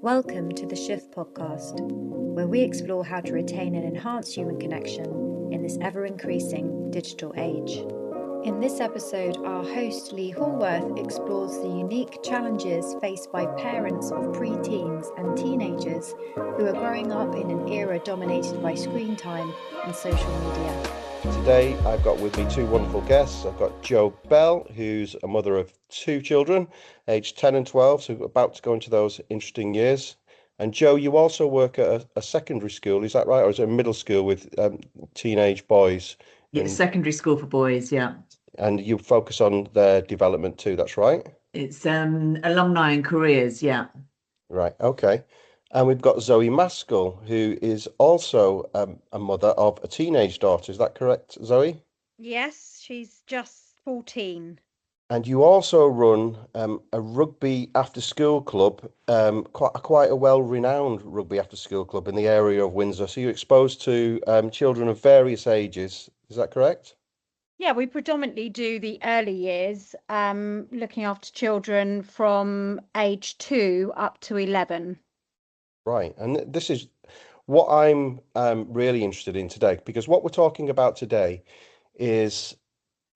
Welcome to the Shift podcast, where we explore how to retain and enhance human connection in this ever-increasing digital age. In this episode, our host Lee Hallworth explores the unique challenges faced by parents of pre-teens and teenagers who are growing up in an era dominated by screen time and social media. Today, I've got with me two wonderful guests. I've got Jo Bell, who's a mother of two children, aged 10 and 12, so about to go into those interesting years. And Jo, you also work at a secondary school, is that right? Or is it a middle school with teenage boys? Yeah, secondary school for boys, yeah. And you focus on their development too, that's right? It's alumni and careers, yeah. Right, okay. And we've got Zoe Maskell, who is also a mother of a teenage daughter. Is that correct, Zoe? Yes, she's just 14. And you also run a rugby after-school club, quite a well-renowned rugby after-school club in the area of Windsor. So you're exposed to children of various ages. Is that correct? Yeah, we predominantly do the early years, looking after children from age 2 up to 11. Right. And this is what I'm really interested in today, because what we're talking about today is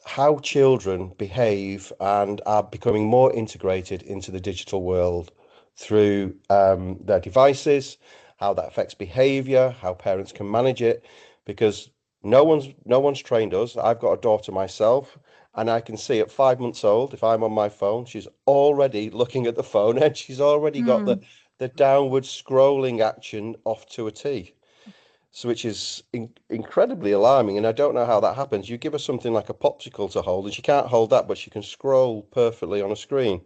how children behave and are becoming more integrated into the digital world through their devices, how that affects behavior, how parents can manage it, because no one's trained us. I've got a daughter myself, and I can see at 5 months old, if I'm on my phone, she's already looking at the phone and she's already got the downward scrolling action off to a T. So, which is incredibly alarming, and I don't know how that happens. You give her something like a popsicle to hold, and she can't hold that, but she can scroll perfectly on a screen.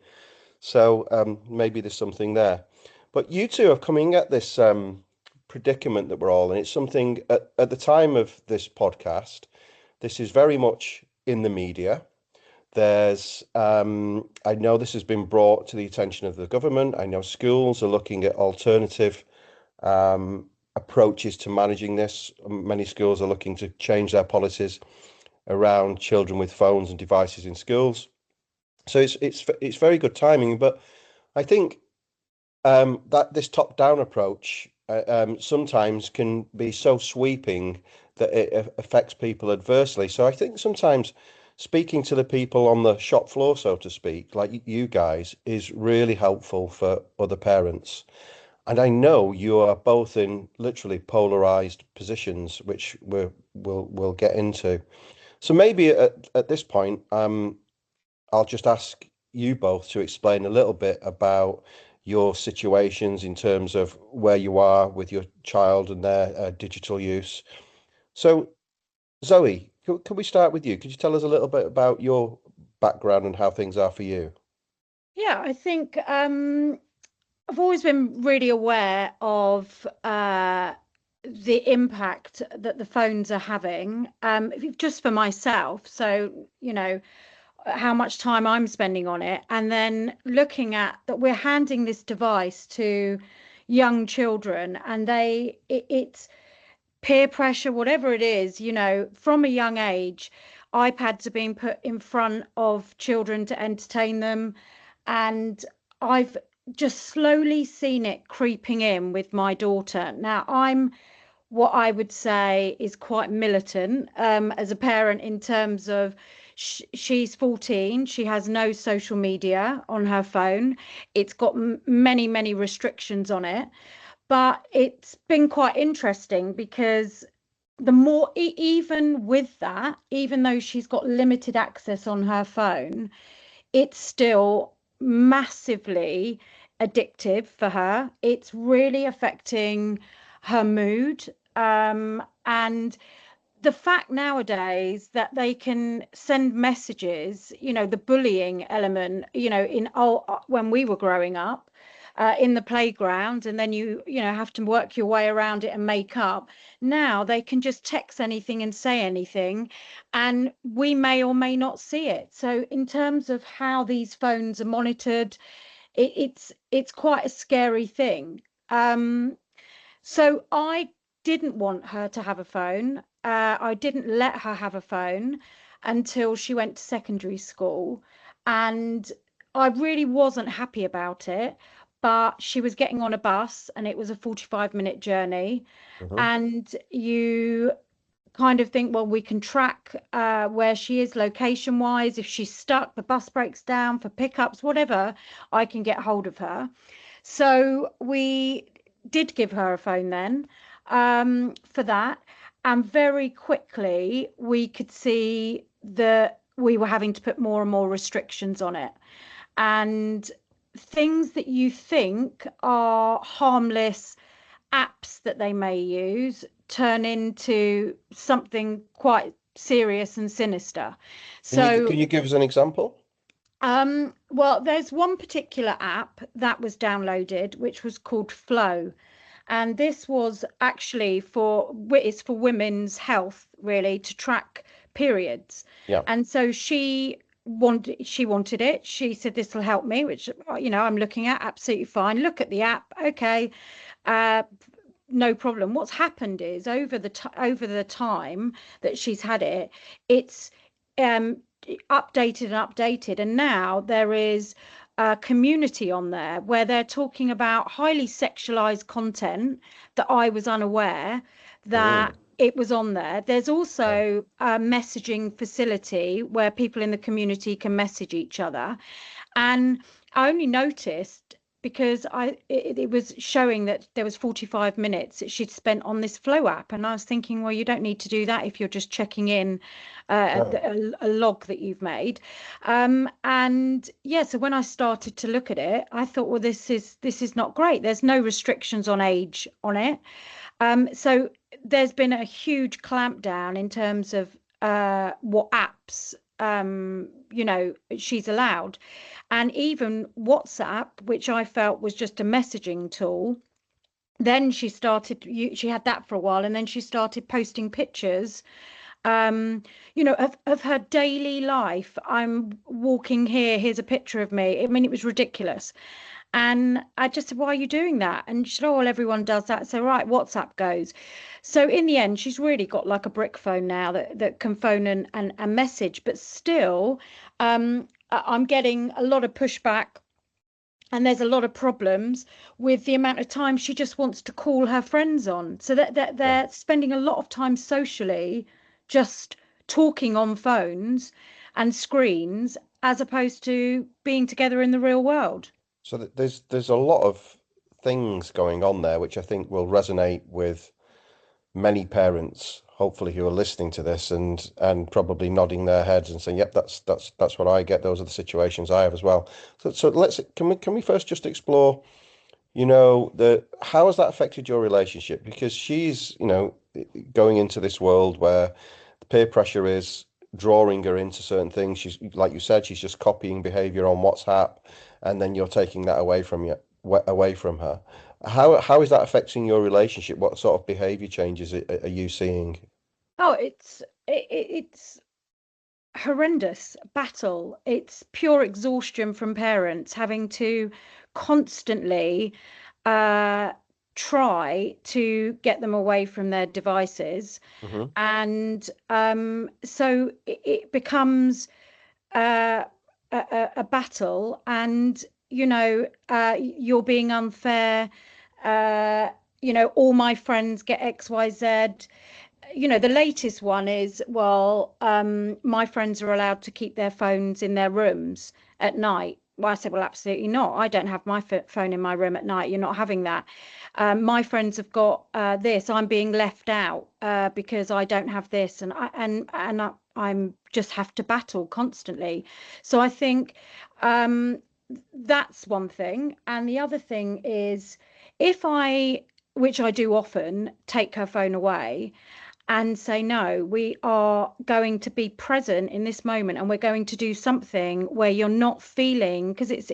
So maybe there's something there. But you two are coming at this predicament that we're all in. It's something at the time of this podcast. This is very much in the media. There's, I know this has been brought to the attention of the government. I know schools are looking at alternative approaches to managing this. Many schools are looking to change their policies around children with phones and devices in schools. So it's very good timing. But I think that this top-down approach sometimes can be so sweeping that it affects people adversely. So I think sometimes speaking to the people on the shop floor, so to speak, like you guys, is really helpful for other parents. And I know you are both in literally polarized positions, which we'll get into. So maybe at this point, I'll just ask you both to explain a little bit about your situations in terms of where you are with your child and their digital use. So, Zoe, can we start with you? Could you tell us a little bit about your background and how things are for you? Yeah, I think I've always been really aware of the impact that the phones are having, just for myself. So, how much time I'm spending on it, and then looking at that we're handing this device to young children, and it's peer pressure, whatever it is, from a young age, iPads are being put in front of children to entertain them. And I've just slowly seen it creeping in with my daughter. Now, I'm what I would say is quite militant as a parent in terms of she's 14. She has no social media on her phone. It's got many restrictions on it. But it's been quite interesting because the more, even with that, even though she's got limited access on her phone, it's still massively addictive for her. It's really affecting her mood. And the fact nowadays that they can send messages, the bullying element, when we were growing up, in the playground, and then you have to work your way around it and make up. Now they can just text anything and say anything, and we may or may not see it. So in terms of how these phones are monitored, it's quite a scary thing. So I didn't want her to have a phone. I didn't let her have a phone until she went to secondary school, and I really wasn't happy about it. but she was getting on a bus and it was a 45-minute journey. Hmm. And you kind of think, well, we can track where she is location wise. If she's stuck, the bus breaks down for pickups, whatever, I can get hold of her. So we did give her a phone then for that. And very quickly we could see that we were having to put more and more restrictions on it. And things that you think are harmless apps that they may use turn into something quite serious and sinister. So, Can you give us an example? well, there's one particular app that was downloaded, which was called Flow. And this was actually it's for women's health, really, to track periods. Yeah. And so she wanted it. She said, this will help me, which, I'm looking at, absolutely fine. Look at the app. Okay. Uh, no problem. What's happened is over the time that she's had it, it's um updated, and now there is a community on there where they're talking about highly sexualized content that I was unaware that Mm. it was on there. There's Okay. also a messaging facility where people in the community can message each other. And I only noticed because it was showing that there was 45 minutes that she'd spent on this Flow app, and I was thinking, well, you don't need to do that if you're just checking in No. a log that you've made. And yeah, so when I started to look at it, I thought, well, this is not great. There's no restrictions on age on it. So there's been a huge clampdown in terms of what apps she's allowed. And even WhatsApp, which I felt was just a messaging tool, then she had that for a while, and then she started posting pictures of her daily life. I'm walking here, here's a picture of me. I mean, it was ridiculous. And I just said, why are you doing that? And she said, oh, well, everyone does that. So, right, WhatsApp goes. So in the end, she's really got like a brick phone now that can phone and message. But still, I'm getting a lot of pushback, and there's a lot of problems with the amount of time she just wants to call her friends on. So that Yeah. they're spending a lot of time socially just talking on phones and screens as opposed to being together in the real world. So there's a lot of things going on there which I think will resonate with many parents, hopefully, who are listening to this and probably nodding their heads and saying, "Yep, that's what I get. Those are the situations I have as well." So let's can we first just explore, the how has that affected your relationship? Because she's, going into this world where the peer pressure is drawing her into certain things. She's, like you said, she's just copying behavior on WhatsApp, and then you're taking that away from her. How is that affecting your relationship? What sort of behavior changes are you seeing? Oh, it's horrendous battle. It's pure exhaustion from parents having to constantly uh, try to get them away from their devices. Hmm. And so it becomes a battle, and you're being unfair. uh, all my friends get XYZ. The latest one is, well, my friends are allowed to keep their phones in their rooms at night. Well, I said, well, absolutely not. I don't have my phone in my room at night. You're not having that. My friends have got this. I'm being left out because I don't have this, I'm just have to battle constantly. So I think that's one thing. And the other thing is, if I, which I do often, take her phone away and say, no, we are going to be present in this moment, and we're going to do something where you're not feeling, because it's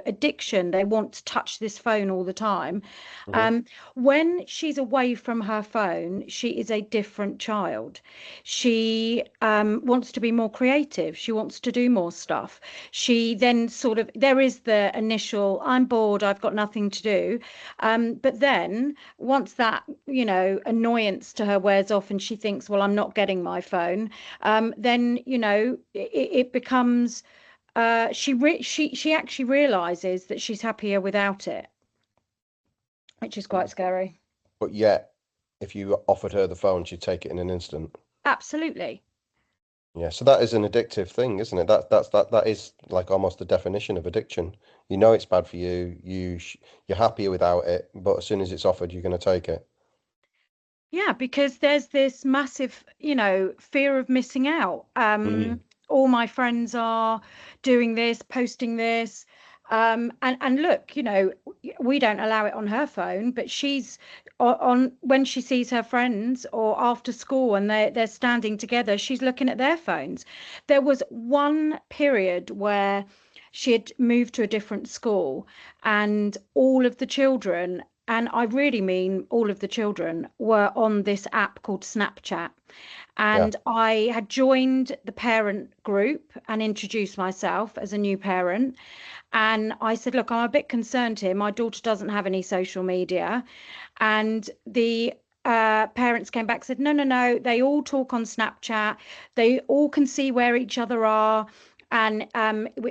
addiction. They want to touch this phone all the time. Hmm. When she's away from her phone, she is a different child. She wants to be more creative. She wants to do more stuff. She then sort of, there is the initial, I'm bored, I've got nothing to do. But then once that, annoyance to her wears off and she thinks, well, I'm not getting my phone, then, it becomes she actually realizes that she's happier without it, which is quite scary. But yet, if you offered her the phone, she'd take it in an instant. Absolutely. Yeah, so that is an addictive thing, isn't it? That is like almost the definition of addiction. You know it's bad for you. You're happier without it, but as soon as it's offered, you're going to take it. Yeah, because there's this massive, fear of missing out. Mm. All my friends are doing this, posting this. And look, we don't allow it on her phone, but she's on when she sees her friends or after school and they're standing together, she's looking at their phones. There was one period where she had moved to a different school and all of the children, and I really mean all of the children, were on this app called Snapchat. Yeah. And I had joined the parent group and introduced myself as a new parent. And I said, look, I'm a bit concerned here. My daughter doesn't have any social media. And the parents came back and said, no, no, no, they all talk on Snapchat. They all can see where each other are. And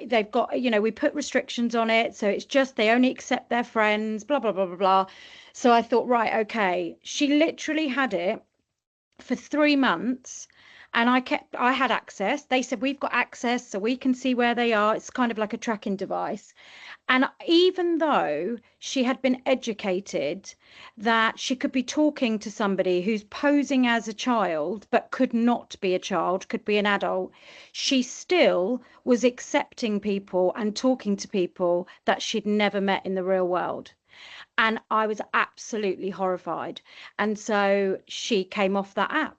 they've got, we put restrictions on it. So it's just they only accept their friends, blah, blah, blah, blah, blah. So I thought, right, okay. She literally had it for 3 months. And I had access. They said, we've got access so we can see where they are. It's kind of like a tracking device. And even though she had been educated that she could be talking to somebody who's posing as a child, but could not be a child, could be an adult, she still was accepting people and talking to people that she'd never met in the real world. And I was absolutely horrified. And so she came off that app.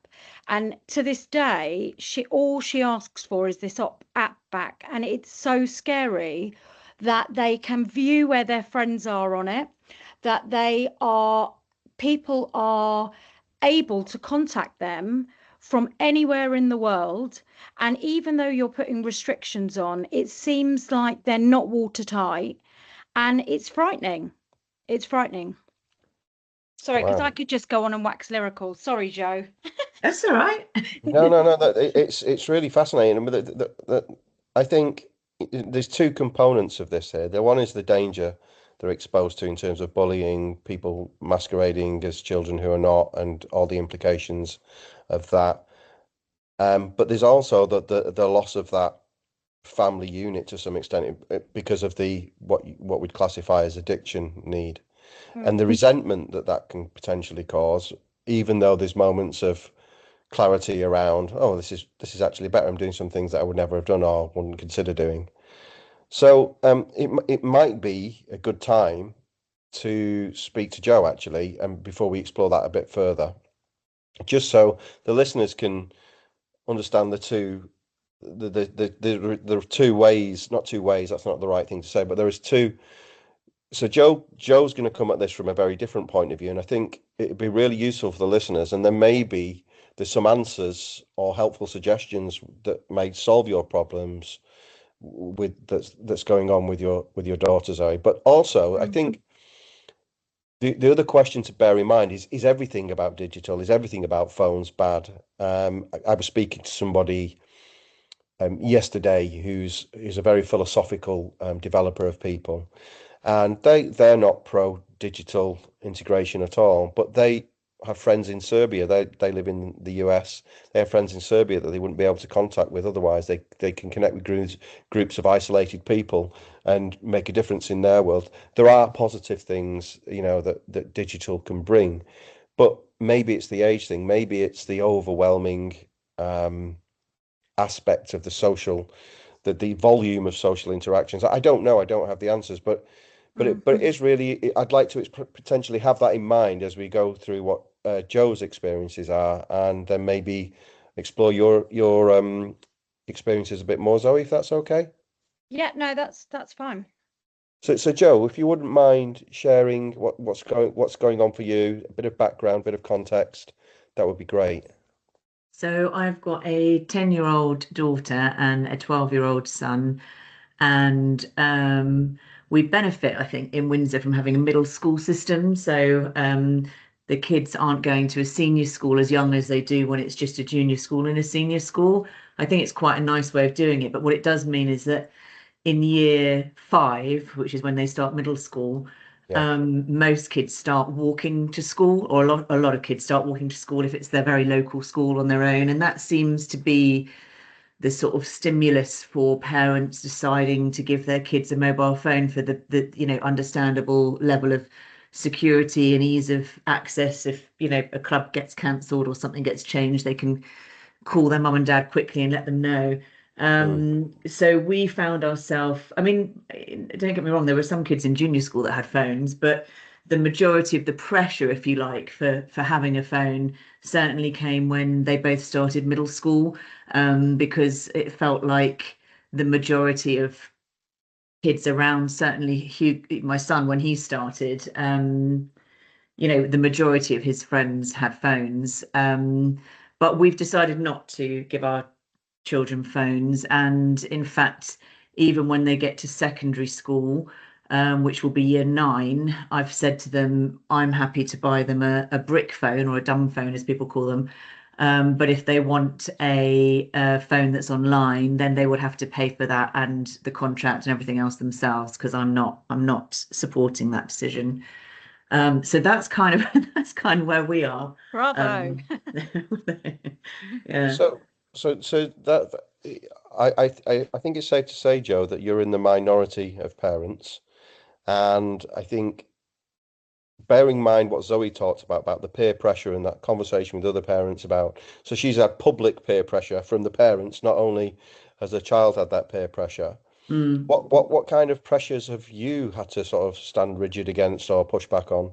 And to this day, all she asks for is this app back. And it's so scary that they can view where their friends are on it, that people are able to contact them from anywhere in the world. And even though you're putting restrictions on, it seems like they're not watertight. And it's frightening. It's frightening. Sorry, because Wow. I could just go on and wax lyrical. Sorry, Joe. That's all right. No. It's really fascinating. I mean, I think there's two components of this here. The one is the danger they're exposed to in terms of bullying, people masquerading as children who are not, and all the implications of that. But there's also the loss of that family unit to some extent because of the what we'd classify as addiction need and the resentment that can potentially cause, even though there's moments of clarity around, oh, this is actually better. I'm doing some things that I would never have done or wouldn't consider doing. So it might be a good time to speak to Joe actually, and before we explore that a bit further, just so the listeners can understand there are two ways, not two ways, that's not the right thing to say, but there is two. So Joe's going to come at this from a very different point of view, and I think it'd be really useful for the listeners, and then maybe there's some answers or helpful suggestions that may solve your problems with that's going on with your daughter Zoe. But also, I think the other question to bear in mind is everything about digital, is everything about phones bad? I was speaking to somebody yesterday who's a very philosophical developer of people, and they're not pro digital integration at all, but they have friends in Serbia. They live in the US. They have friends in Serbia that they wouldn't be able to contact with otherwise. They can connect with groups of isolated people and make a difference in their world. There are positive things, that digital can bring, but maybe it's the age thing. Maybe it's the overwhelming aspect of the volume of social interactions. I don't know. I don't have the answers, but it is really. I'd like to potentially have that in mind as we go through what Joe's experiences are, and then maybe explore your experiences a bit more, Zoe, if that's okay. Yeah, no, that's fine. So Joe, if you wouldn't mind sharing what's going on for you, a bit of background, bit of context, that would be great. So I've got a 10-year-old daughter and a 12-year-old son, and we benefit, I think, in Windsor from having a middle school system. So the kids aren't going to a senior school as young as they do when it's just a junior school and a senior school. I think it's quite a nice way of doing it. But what it does mean is that in year 5, which is when they start middle school, Yeah. most kids start walking to school, or a lot of kids start walking to school if it's their very local school on their own. And that seems to be the sort of stimulus for parents deciding to give their kids a mobile phone for the understandable level of security and ease of access. If a club gets cancelled or something gets changed, they can call their mum and dad quickly and let them know. Mm. So we found ourselves, I mean, don't get me wrong, there were some kids in junior school that had phones, but the majority of the pressure, if you like, for having a phone certainly came when they both started middle school, because it felt like the majority of kids around, certainly Hugh, my son, when he started, the majority of his friends had phones. But we've decided not to give our children phones. And in fact, even when they get to secondary school, which will be year 9, I've said to them, I'm happy to buy them a brick phone, or a dumb phone, as people call them. But if they want a phone that's online, then they would have to pay for that and the contract and everything else themselves, because I'm not supporting that decision. So that's kind of that's kind of where we are. Bravo. Um, yeah. So, so I think it's safe to say, Joe, that you're in the minority of parents, and I think bearing in mind what Zoe talked about the peer pressure and that conversation with other parents about, so she's had public peer pressure from the parents, not only has the child had that peer pressure. Mm. What kind of pressures have you had to sort of stand rigid against or push back on?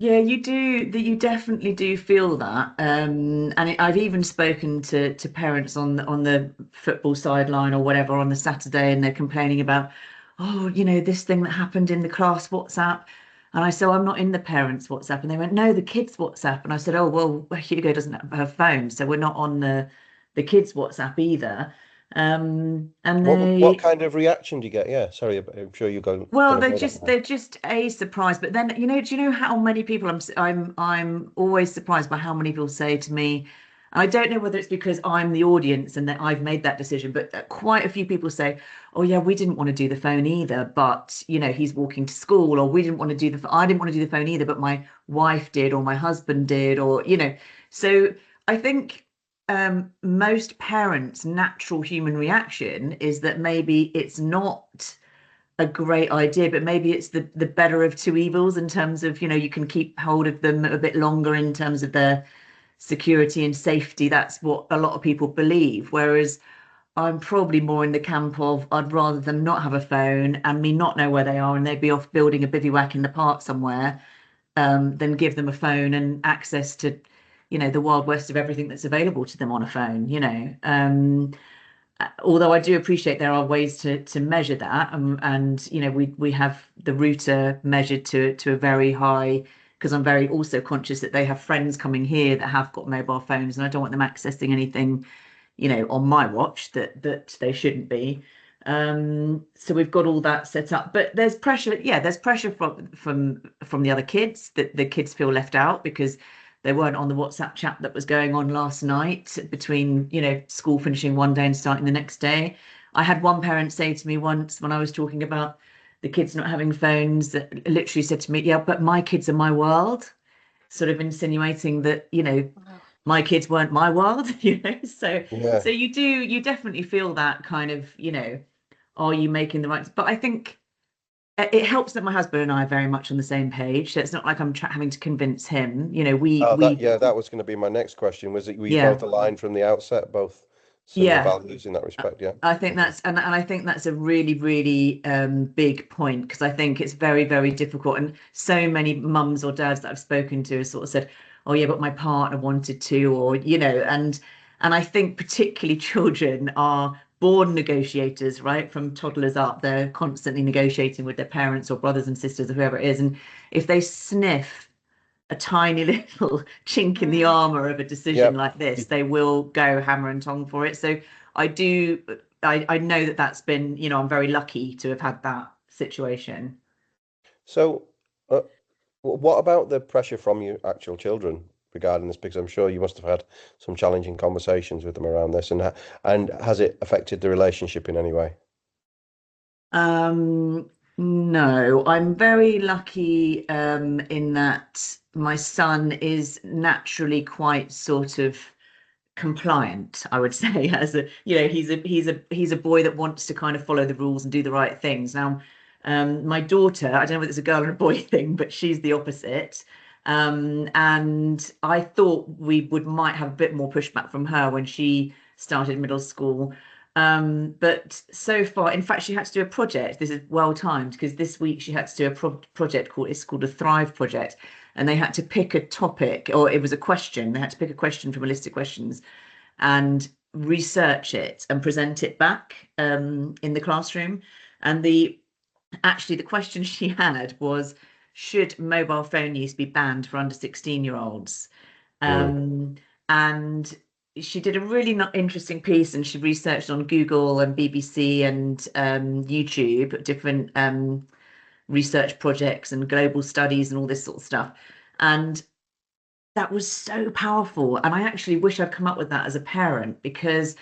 Yeah, you do that. You definitely do feel that, and I've even spoken to parents on the football sideline or whatever on the Saturday, and they're complaining about, oh, this thing that happened in the class WhatsApp, and I said, "Oh, I'm not in the parents' WhatsApp," and they went, "No, the kids' WhatsApp," and I said, "Oh, well, Hugo doesn't have her phone, so we're not on the kids' WhatsApp either," and What they kind of reaction do you get? Yeah, sorry, I'm sure you're Well, going to they're go that just way. they're just a surprise. But then, do you know how many people I'm always surprised by how many people say to me, I don't know whether it's because I'm the audience and that I've made that decision, but quite a few people say, "Oh yeah, we didn't want to do the phone either, but he's walking to school," or "We didn't want to do I didn't want to do the phone either, but my wife did, or my husband did," or So I think most parents' natural human reaction is that maybe it's not a great idea, but maybe it's the better of two evils, in terms of, you can keep hold of them a bit longer in terms of their security and safety. That's what a lot of people believe. Whereas I'm probably more in the camp of, I'd rather them not have a phone and me not know where they are, and they'd be off building a bivouac in the park somewhere, than give them a phone and access to, the wild west of everything that's available to them on a phone. Although I do appreciate there are ways to measure that, and we have the router measured to a very high, because I'm very also conscious that they have friends coming here that have got mobile phones, and I don't want them accessing anything on my watch that they shouldn't be. So we've got all that set up, but there's pressure. Yeah, there's pressure from the other kids, that the kids feel left out because they weren't on the WhatsApp chat that was going on last night between, school finishing one day and starting the next day. I had one parent say to me once, when I was talking about the kids not having phones, that literally said to me, "Yeah, but my kids are my world," sort of insinuating that, Wow. my kids weren't my world. So Yeah. you definitely feel that kind of, are you making the right? But I think it helps that my husband and I are very much on the same page. So it's not like I'm having to convince him. Oh, We that was going to be my next question. Was it, were you Yeah, both aligned from the outset, both similar yeah. values in that respect? Yeah. I think Okay. and I think that's a really, really big point, because I think it's very, very difficult. And so many mums or dads that I've spoken to have sort of said, "Oh yeah, but my partner wanted to," or and I think particularly children are born negotiators, right? From toddlers up, they're constantly negotiating with their parents or brothers and sisters or whoever it is. And if they sniff a tiny little chink in the Mm. armor of a decision Yeah. like this, they will go hammer and tong for it. So I do, I know that that's been, I'm very lucky to have had that situation. So, what about the pressure from your actual children regarding this? Because I'm sure you must have had some challenging conversations with them around this, and has it affected the relationship in any way? No, I'm very lucky in that my son is naturally quite sort of compliant, I would say. As a, he's a boy that wants to kind of follow the rules and do the right things. Now, my daughter, I don't know whether it's a girl and a boy thing, but she's the opposite. And I thought we might have a bit more pushback from her when she started middle school. But so far, in fact, she had to do a project. This is well timed because this week she had to do a project called a Thrive project, and they had to pick a topic, or it was a question. They had to pick a question from a list of questions and research it and present it back in the classroom. And the question she had was, should mobile phone use be banned for under 16-year-olds? And she did a really not interesting piece, and she researched on Google and BBC and YouTube different research projects and global studies and all this sort of stuff. And that was so powerful. And I actually wish I'd come up with that as a parent, because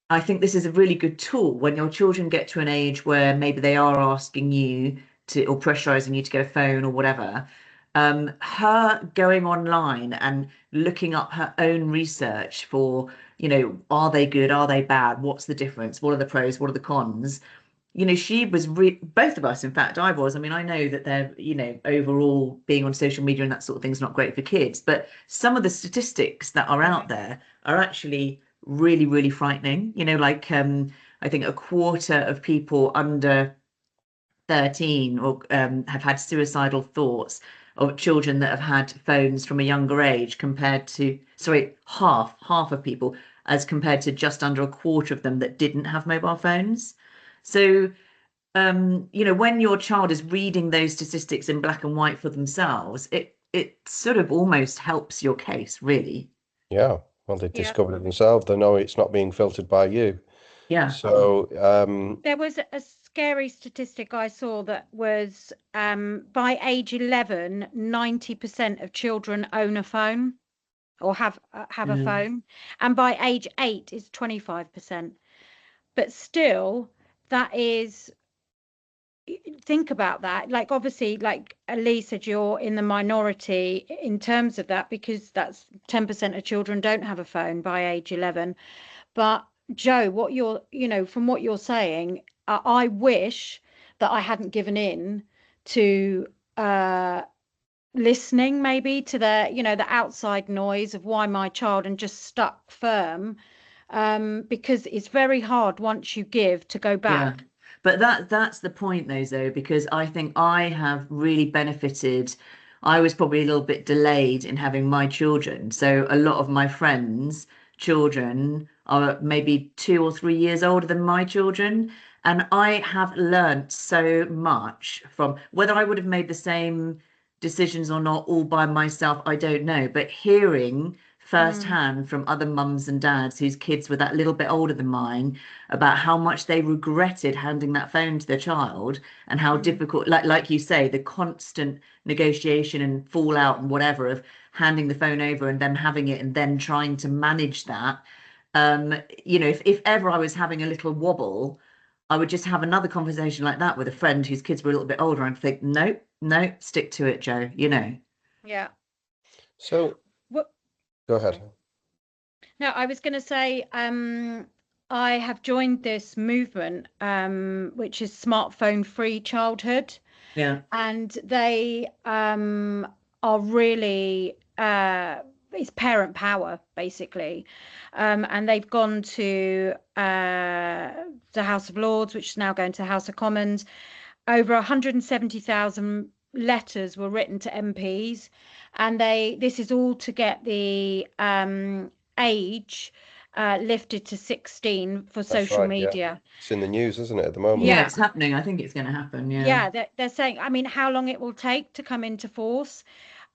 I think this is a really good tool when your children get to an age where maybe they are asking you to, or pressurizing you to get a phone or whatever. Her going online and looking up her own research for, are they good? Are they bad? What's the difference? What are the pros? What are the cons? She was both of us, in fact, I was. I mean, I know that they're, overall being on social media and that sort of thing is not great for kids, but some of the statistics that are out there are actually really, really frightening. Like I think a quarter of people under 13 or have had suicidal thoughts, of children that have had phones from a younger age, compared to, sorry, half of people, as compared to just under a quarter of them that didn't have mobile phones. So when your child is reading those statistics in black and white for themselves, it sort of almost helps your case, really. Yeah. Well, they Yeah. discovered it themselves. They know it's not being filtered by you. Yeah. So, There was a scary statistic I saw that was by age 11, 90% of children own a phone or have a phone, and by age 8 is 25%. But still, that is, think about that. Like, obviously, like Lee said, you're in the minority in terms of that, because that's 10% of children don't have a phone by age 11. But Joe, what from what you're saying, I wish that I hadn't given in to listening maybe to the outside noise of why my child, and just stuck firm, because it's very hard once you give to go back. Yeah. But that's the point though, Zoe, because I think I have really benefited. I was probably a little bit delayed in having my children. So a lot of my friends' children are maybe 2 or 3 years older than my children. And I have learnt so much from, whether I would have made the same decisions or not all by myself, I don't know. But hearing firsthand from other mums and dads whose kids were that little bit older than mine, about how much they regretted handing that phone to their child, and how difficult, like you say, the constant negotiation and fallout and whatever of handing the phone over and then having it and then trying to manage that. If ever I was having a little wobble, I would just have another conversation like that with a friend whose kids were a little bit older, and think, nope, no, stick to it, Joe. Yeah. so What? go ahead. No, I was going to say, I have joined this movement, which is smartphone free childhood. Yeah. And they are really, it's parent power, basically. And they've gone to the House of Lords, which is now going to the House of Commons. Over 170,000 letters were written to MPs, and this is all to get the age lifted to 16 for That's social right, yeah. media. It's in the news, isn't it, at the moment? Yeah, Yeah. it's happening. I think it's going to happen. Yeah. Yeah, they're saying, I mean, how long it will take to come into force.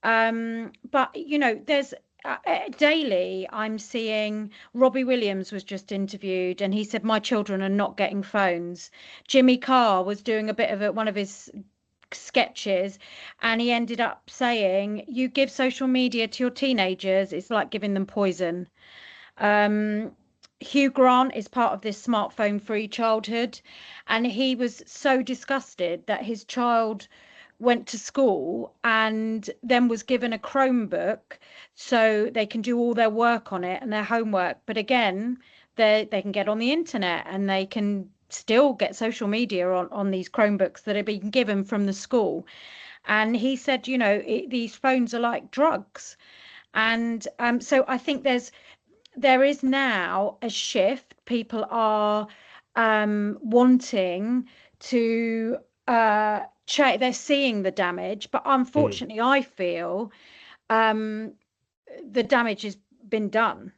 But there's daily I'm seeing, Robbie Williams was just interviewed, and he said, my children are not getting phones. Jimmy Carr was doing a bit of one of his sketches, and he ended up saying, you give social media to your teenagers, it's like giving them poison. Hugh Grant is part of this smartphone free childhood, and he was so disgusted that his child went to school and then was given a Chromebook so they can do all their work on it and their homework. But again, they can get on the internet and they can still get social media on these Chromebooks that are being given from the school. And he said, these phones are like drugs. And so I think there is now a shift. People are wanting to check. They're seeing the damage, but unfortunately, I feel the damage has been done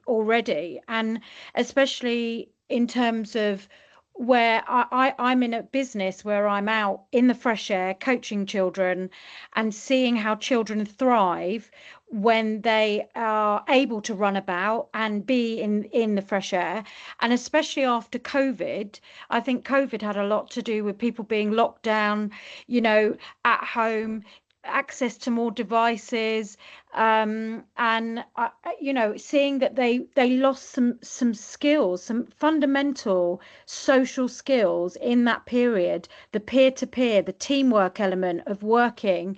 already, and especially in terms of where I'm in a business where I'm out in the fresh air coaching children and seeing how children thrive when they are able to run about and be in the fresh air. And especially after COVID, I think COVID had a lot to do with people being locked down, at home, access to more devices, and seeing that they lost some skills, some fundamental social skills in that period, the peer-to-peer, the teamwork element of working,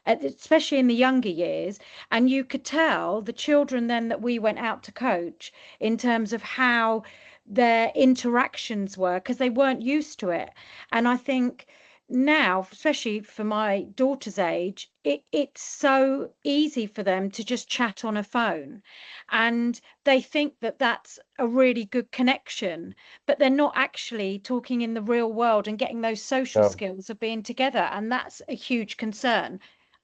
especially in the younger years. And you could tell the children then that we went out to coach in terms of how their interactions were, because they weren't used to it. And I think now, especially for my daughter's age, it's so easy for them to just chat on a phone, and they think that that's a really good connection, but they're not actually talking in the real world and getting those social No. skills of being together, and that's a huge concern.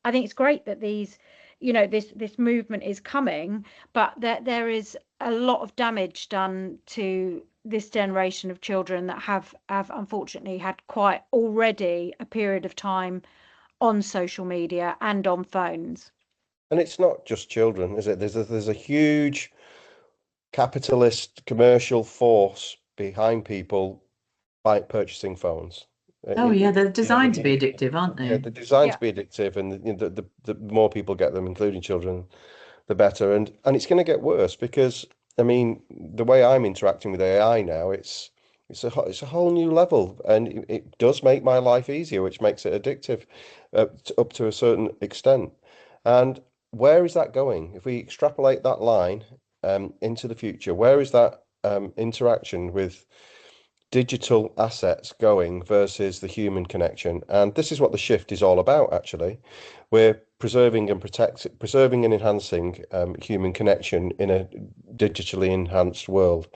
I think it's great that this movement is coming, but there is a lot of damage done to this generation of children that have unfortunately had quite already a period of time on social media and on phones. And it's not just children, is it? There's a huge capitalist commercial force behind people by purchasing phones. Oh yeah, they're You know, designed to be addictive, aren't yeah, they? they're designed Yeah. to be addictive, and the more people get them, including children, the better. And it's going to get worse because I mean, the way I'm interacting with AI now, it's a whole new level, and it does make my life easier, which makes it addictive up to a certain extent. And where is that going? If we extrapolate that line into the future, where is that interaction with digital assets going versus the human connection? And this is what the shift is all about, actually. We're preserving and enhancing human connection in a digitally enhanced world.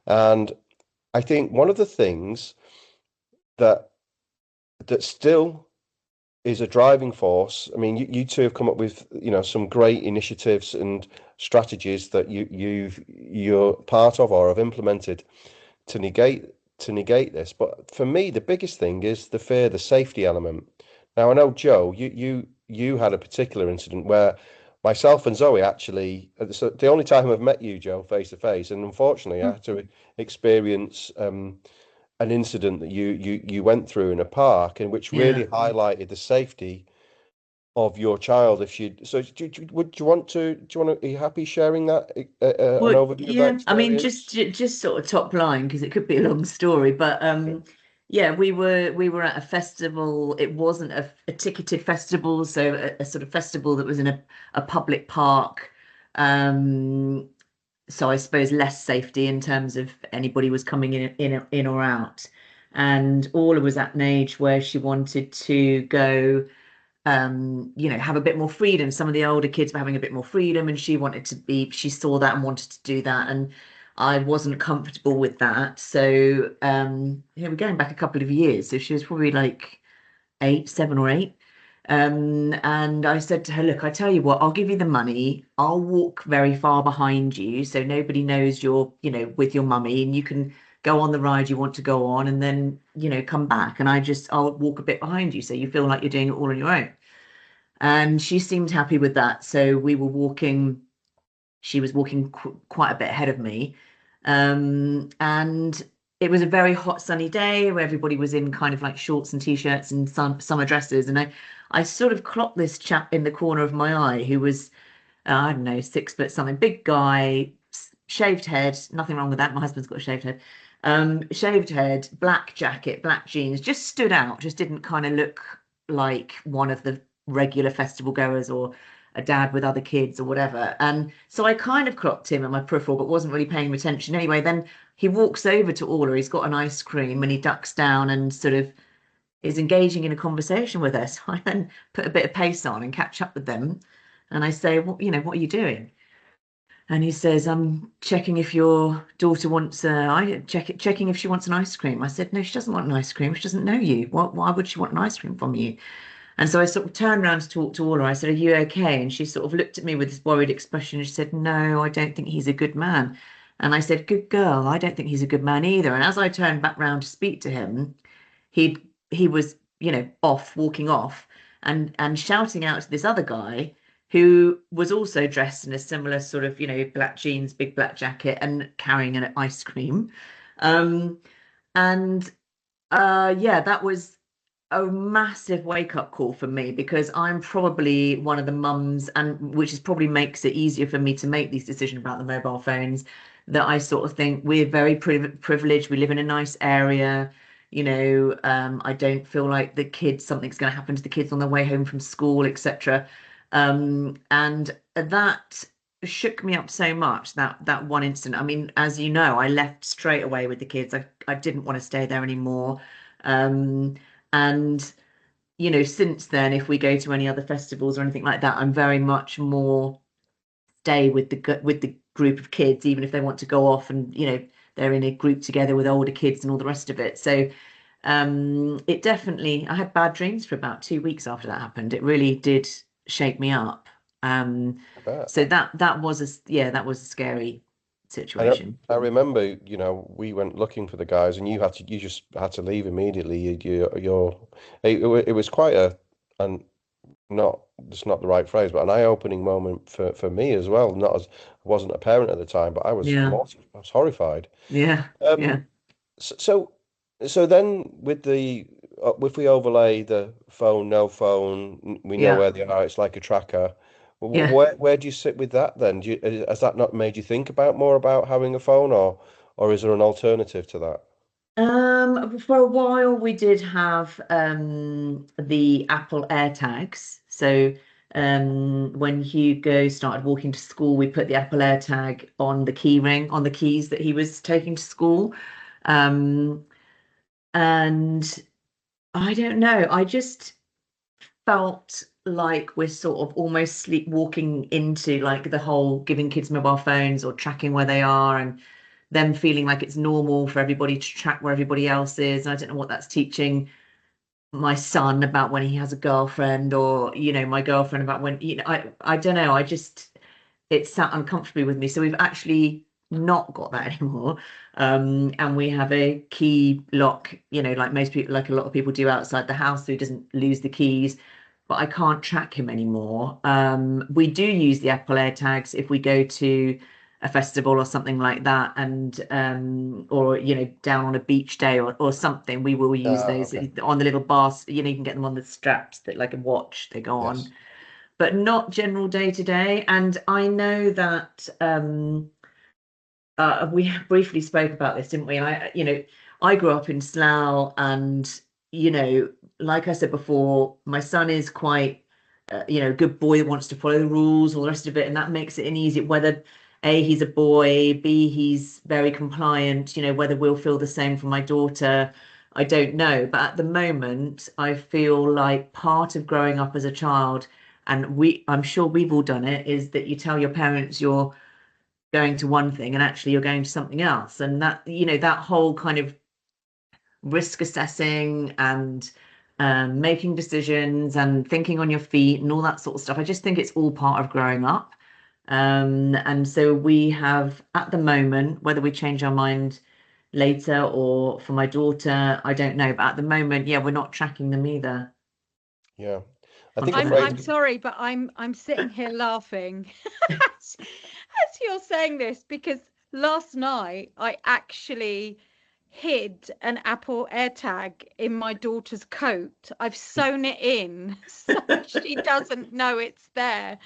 And I think one of the things that still is a driving force. I mean, you two have come up with, some great initiatives and strategies that you're part of or have implemented to negate this. But for me, the biggest thing is the fear, the safety element. Now, I know Joe, you had a particular incident where myself and Zoe actually, so the only time I've met you, Joe, face to face, and unfortunately, I had to experience an incident that you went through in a park, and which really Yeah. highlighted the safety of your child. If you so, would you want to? Are you happy sharing that an Well, overview of that yeah, I mean, experience? just sort of top line because it could be a long story, but yeah, we were at a festival. It wasn't a ticketed festival, so a sort of festival that was in a public park. Um, so I suppose less safety in terms of anybody was coming in or out. And Orla was at an age where she wanted to go, have a bit more freedom. Some of the older kids were having a bit more freedom, and she saw that and wanted to do that. And I wasn't comfortable with that. So, we're going back a couple of years. So she was probably like 7 or 8. And I said to her, look, I tell you what, I'll give you the money. I'll walk very far behind you so nobody knows you're, with your mummy, and you can go on the ride you want to go on and then, come back. And I'll walk a bit behind you so you feel like you're doing it all on your own. And she seemed happy with that. So she was walking quite a bit ahead of me. And it was a very hot sunny day where everybody was in kind of like shorts and t-shirts and summer dresses. And I sort of clocked this chap in the corner of my eye who was, I don't know, 6 foot something, big guy, shaved head, nothing wrong with that. My husband's got a shaved head. Shaved head, black jacket, black jeans, just stood out, just didn't kind of look like one of the regular festival goers or a dad with other kids or whatever. And so I kind of clocked him in my peripheral, but wasn't really paying him attention. Anyway, then he walks over to Orla, he's got an ice cream and he ducks down and sort of is engaging in a conversation with us. So I then put a bit of pace on and catch up with them. And I say, what are you doing? And he says, I'm checking if your daughter wants checking if she wants an ice cream. I said, no, she doesn't want an ice cream. She doesn't know you. Why would she want an ice cream from you? And so I sort of turned around to talk to Orla. I said, are you okay? And she sort of looked at me with this worried expression. She said, no, I don't think he's a good man. And I said, good girl, I don't think he's a good man either. And as I turned back round to speak to him, he was, walking off and shouting out to this other guy who was also dressed in a similar sort of, black jeans, big black jacket, and carrying an ice cream. And yeah, that was a massive wake-up call for me, because I'm probably one of the mums, and which is probably makes it easier for me to make these decisions about the mobile phones, that I sort of think we're very privileged. We live in a nice area. I don't feel like something's going to happen to the kids on their way home from school, etc. And that shook me up so much, that one incident. I mean, as you know, I left straight away with the kids. I didn't want to stay there anymore. And since then, if we go to any other festivals or anything like that, I'm very much more stay with the group of kids, even if they want to go off and they're in a group together with older kids and all the rest of it. So it definitely, I had bad dreams for about 2 weeks after that happened. It really did shake me up. So that was a scary situation. I remember, we went looking for the guys, and you just had to leave immediately. It was quite and not it's not the right phrase, but an eye-opening moment for me as well. Not as I wasn't a parent at the time, but I was Yeah. I was horrified. Yeah. Yeah. So then with if we overlay the phone, no phone, we know Yeah. where they are. It's like a tracker. Yeah. Where do you sit with that then? Has that not made you think more about having a phone, or is there an alternative to that? For a while we did have the Apple AirTags. So when Hugo started walking to school, we put the Apple AirTag on the key ring, on the keys that he was taking to school. And I don't know, I just felt like we're sort of almost sleepwalking into like the whole giving kids mobile phones or tracking where they are, and them feeling like it's normal for everybody to track where everybody else is. And I don't know what that's teaching my son about when he has a girlfriend, or my girlfriend about when I don't know, it sat uncomfortably with me. So we've actually not got that anymore. And we have a key lock, like most people, like a lot of people do outside the house, so he doesn't lose the keys. But I can't track him anymore. We do use the Apple AirTags if we go to a festival or something like that, and or down on a beach day or something, we will use those Okay. on the little bars. You can get them on the straps that like a watch they go on, Yes. but not general day to day. And I know that we briefly spoke about this, didn't we? I grew up in Slough, and like I said before, my son is quite a good boy that wants to follow the rules, all the rest of it, and that makes it an easy, whether A, he's a boy, B, he's very compliant, whether we'll feel the same for my daughter, I don't know. But at the moment, I feel like part of growing up as a child, and I'm sure we've all done it, is that you tell your parents you're going to one thing and actually you're going to something else. And that whole kind of risk assessing and making decisions and thinking on your feet and all that sort of stuff, I just think it's all part of growing up. And so we have, at the moment, whether we change our mind later or for my daughter, I don't know. But at the moment, yeah, we're not tracking them either. Yeah. I think I'm sorry, but I'm sitting here laughing as you're saying this, because last night I actually hid an Apple AirTag in my daughter's coat. I've sewn it in so she doesn't know it's there,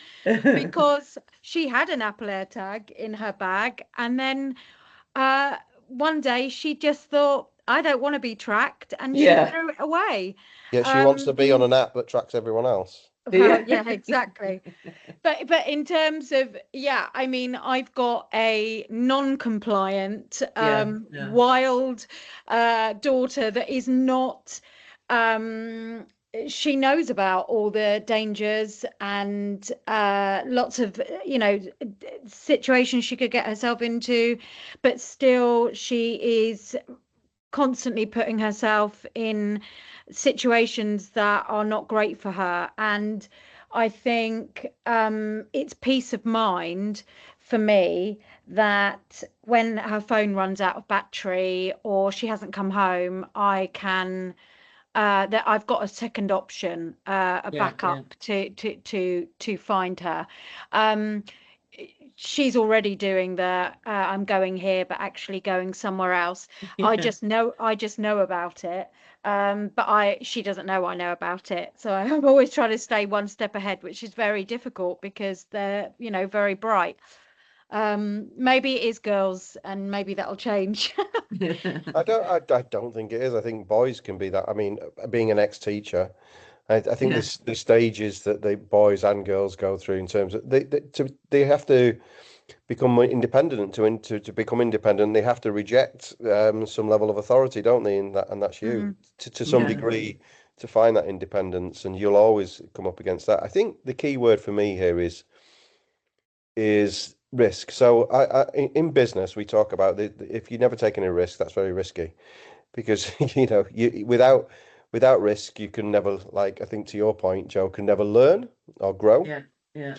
because she had an Apple AirTag in her bag, and then one day she just thought, I don't want to be tracked, and she Yeah. threw it away. Yeah, she wants to be on an app that tracks everyone else. Well, yeah, exactly. But in terms of, yeah, I mean, I've got a non-compliant, Yeah. wild daughter that is not, um, she knows about all the dangers and lots of, situations she could get herself into, but still she is constantly putting herself in situations that are not great for her. And I think it's peace of mind for me that when her phone runs out of battery or she hasn't come home, I can that I've got a second option, a backup to find her. Um, she's already doing the I'm going here but actually going somewhere else. I just know about it, but she doesn't know I know about it, so I'm always trying to stay one step ahead, which is very difficult because they're very bright. Maybe it is girls and maybe that'll change. I don't think it is. I think boys can be that. I mean, being an ex-teacher, I think Yeah. the stages that the boys and girls go through in terms of they have to become more independent. To become independent, they have to reject some level of authority, don't they? And that's you Mm, to some Yeah. degree, to find that independence, and you'll always come up against that. I think the key word for me here is risk. So in business, we talk about if you never take any risk, that's very risky because you without risk, you can never, like I think to your point, Joe, can never learn or grow. Yeah. Yeah.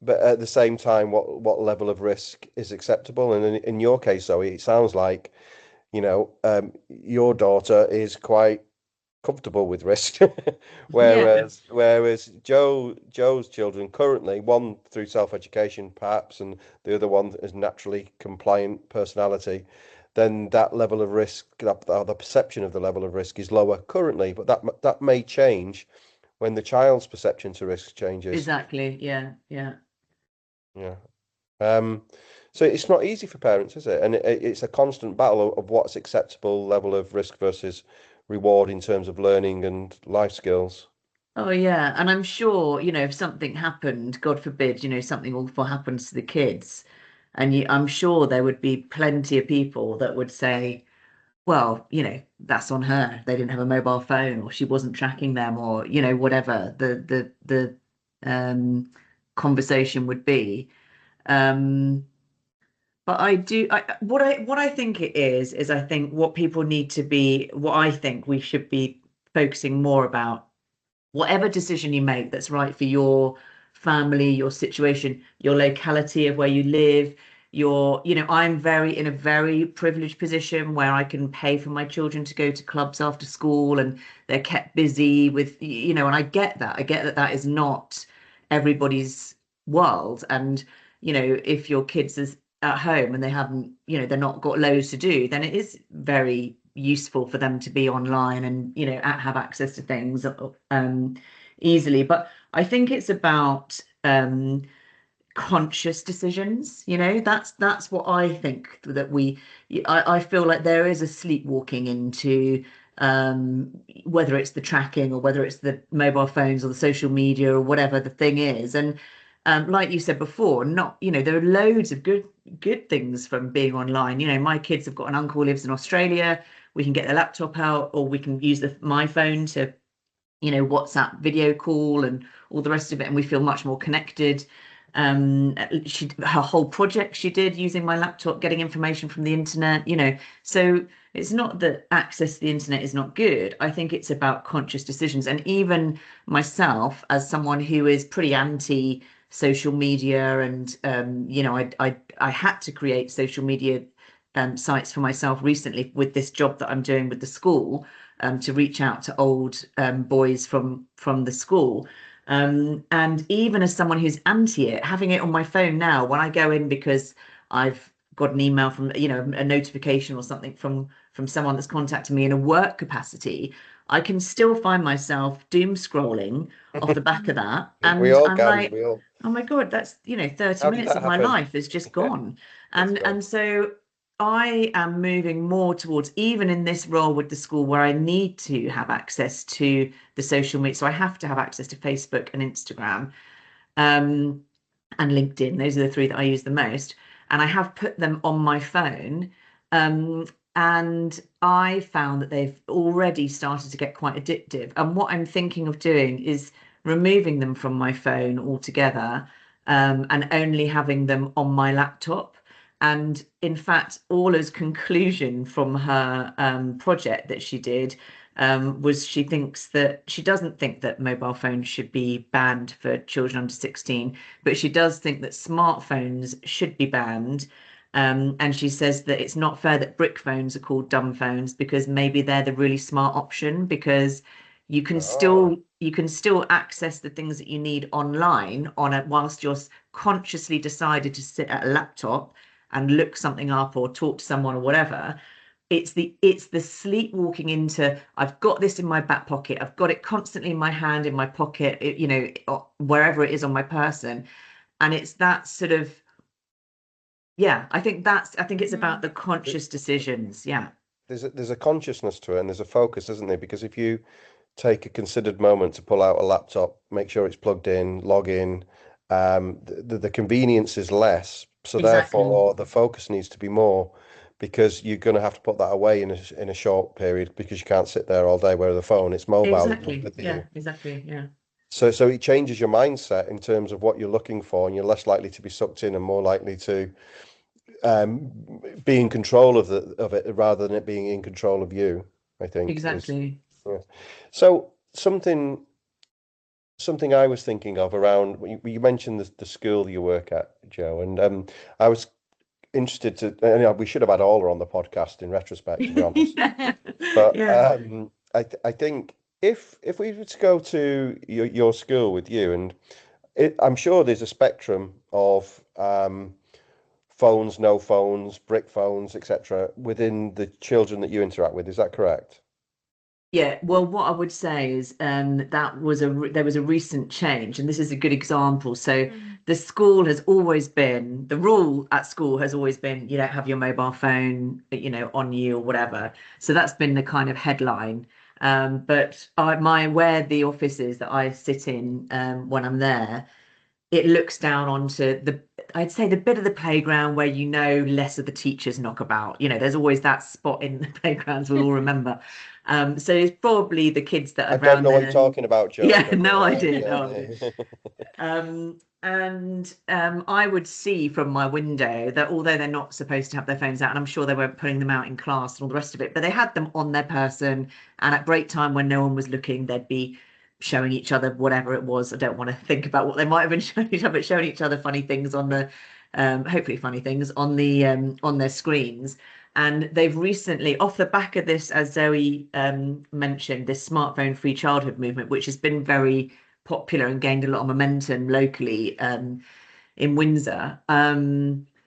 But at the same time, what level of risk is acceptable? And in your case, Zoe, it sounds like your daughter is quite comfortable with risk, Yeah. whereas Joe's children currently, one through self-education perhaps, and the other one is naturally compliant personality, then that level of risk, the perception of the level of risk is lower currently, but that may change when the child's perception to risk changes. Exactly. Yeah. Yeah. Yeah. Um, so it's not easy for parents, is it? And it's a constant battle of what's acceptable level of risk versus reward in terms of learning and life skills. Oh yeah, and I'm sure, if something happened, God forbid, something awful happens to the kids, and I'm sure there would be plenty of people that would say, well, that's on her. They didn't have a mobile phone, or she wasn't tracking them, or whatever the conversation would be. Um, but what I think it is I think what people need to be, what I think we should be focusing more about, whatever decision you make that's right for your family, your situation, your locality of where you live, I'm very in a very privileged position where I can pay for my children to go to clubs after school and they're kept busy with, and I get that. I get that that is not everybody's world. And, if your kids is at home and they haven't, they're not got loads to do, then it is very useful for them to be online and have access to things easily. But I think it's about conscious decisions. That's what I think that I feel like there is a sleepwalking into whether it's the tracking or whether it's the mobile phones or the social media or whatever the thing is. And like you said before, not there are loads of good things from being online. My kids have got an uncle who lives in Australia. We can get the laptop out, or we can use my phone to WhatsApp video call and all the rest of it, and we feel much more connected. Her whole project she did using my laptop, getting information from the internet, so it's not that access to the internet is not good. I think it's about conscious decisions. And even myself, as someone who is pretty anti social media, and I had to create social media sites for myself recently with this job that I'm doing with the school, to reach out to old boys from the school. And even as someone who's anti it, having it on my phone now, when I go in because I've got an email from, a notification or something from someone that's contacting me in a work capacity, I can still find myself doom scrolling off the back of that. We And all I'm can. like, We all. oh my God, that's, 30 How did minutes that of my happen? life is just gone. That's And gone. and so I am moving more towards, even in this role with the school where I need to have access to the social media. So I have to have access to Facebook and Instagram. And LinkedIn. Those are the three that I use the most. And I have put them on my phone. And I found that they've already started to get quite addictive. And what I'm thinking of doing is removing them from my phone altogether, and only having them on my laptop. And in fact, Orla's conclusion from her project that she did was she doesn't think that mobile phones should be banned for children under 16, but she does think that smartphones should be banned. And she says that it's not fair that brick phones are called dumb phones, because maybe they're the really smart option, because you can Oh, still access the things that you need online whilst you're consciously decided to sit at a laptop and look something up or talk to someone or whatever. It's the sleepwalking into, I've got this in my back pocket, I've got it constantly in my hand, in my pocket, wherever it is on my person. And it's that sort of, yeah, I think it's about the th- conscious decisions. Yeah, there's a consciousness to it, and there's a focus, isn't there? Because if you take a considered moment to pull out a laptop, make sure it's plugged in, log in, the convenience is less. So exactly. therefore, the focus needs to be more, because you're going to have to put that away in a short period, because you can't sit there all day with the phone. It's mobile. It's Exactly. with Yeah, you. exactly. Yeah. So it changes your mindset in terms of what you're looking for, and you're less likely to be sucked in and more likely to um, be in control of it rather than it being in control of you, I think is. Exactly. Yeah. So something I was thinking of around you mentioned the school you work at, Joe, and I was interested to, and we should have had Ola on the podcast in retrospect, to be honest. Yeah. But Yeah. I think if we were to go to your school with you, and I'm sure there's a spectrum of phones, no phones, brick phones, etc., within the children that you interact with. Is that correct? Yeah, well, what I would say is there was a recent change, and this is a good example. So the rule at school has always been you don't have your mobile phone, on you or whatever. So that's been the kind of headline. But where the office is that I sit in when I'm there, it looks down onto I'd say the bit of the playground where less of the teachers knock about. There's always that spot in the playgrounds we'll all remember. So it's probably the kids that I are don't around know what you're there. talking about, Joe, Yeah, but go no ahead. idea, no idea. Yeah. And I would see from my window that although they're not supposed to have their phones out, and I'm sure they weren't putting them out in class and all the rest of it, but they had them on their person. And at break time, when no one was looking, they'd be showing each other whatever it was. I don't want to think about what they might have been showing each other, but showing each other funny things hopefully funny things on their screens. And they've recently, off the back of this, as Zoe mentioned, this smartphone free childhood movement, which has been very popular and gained a lot of momentum locally in Windsor.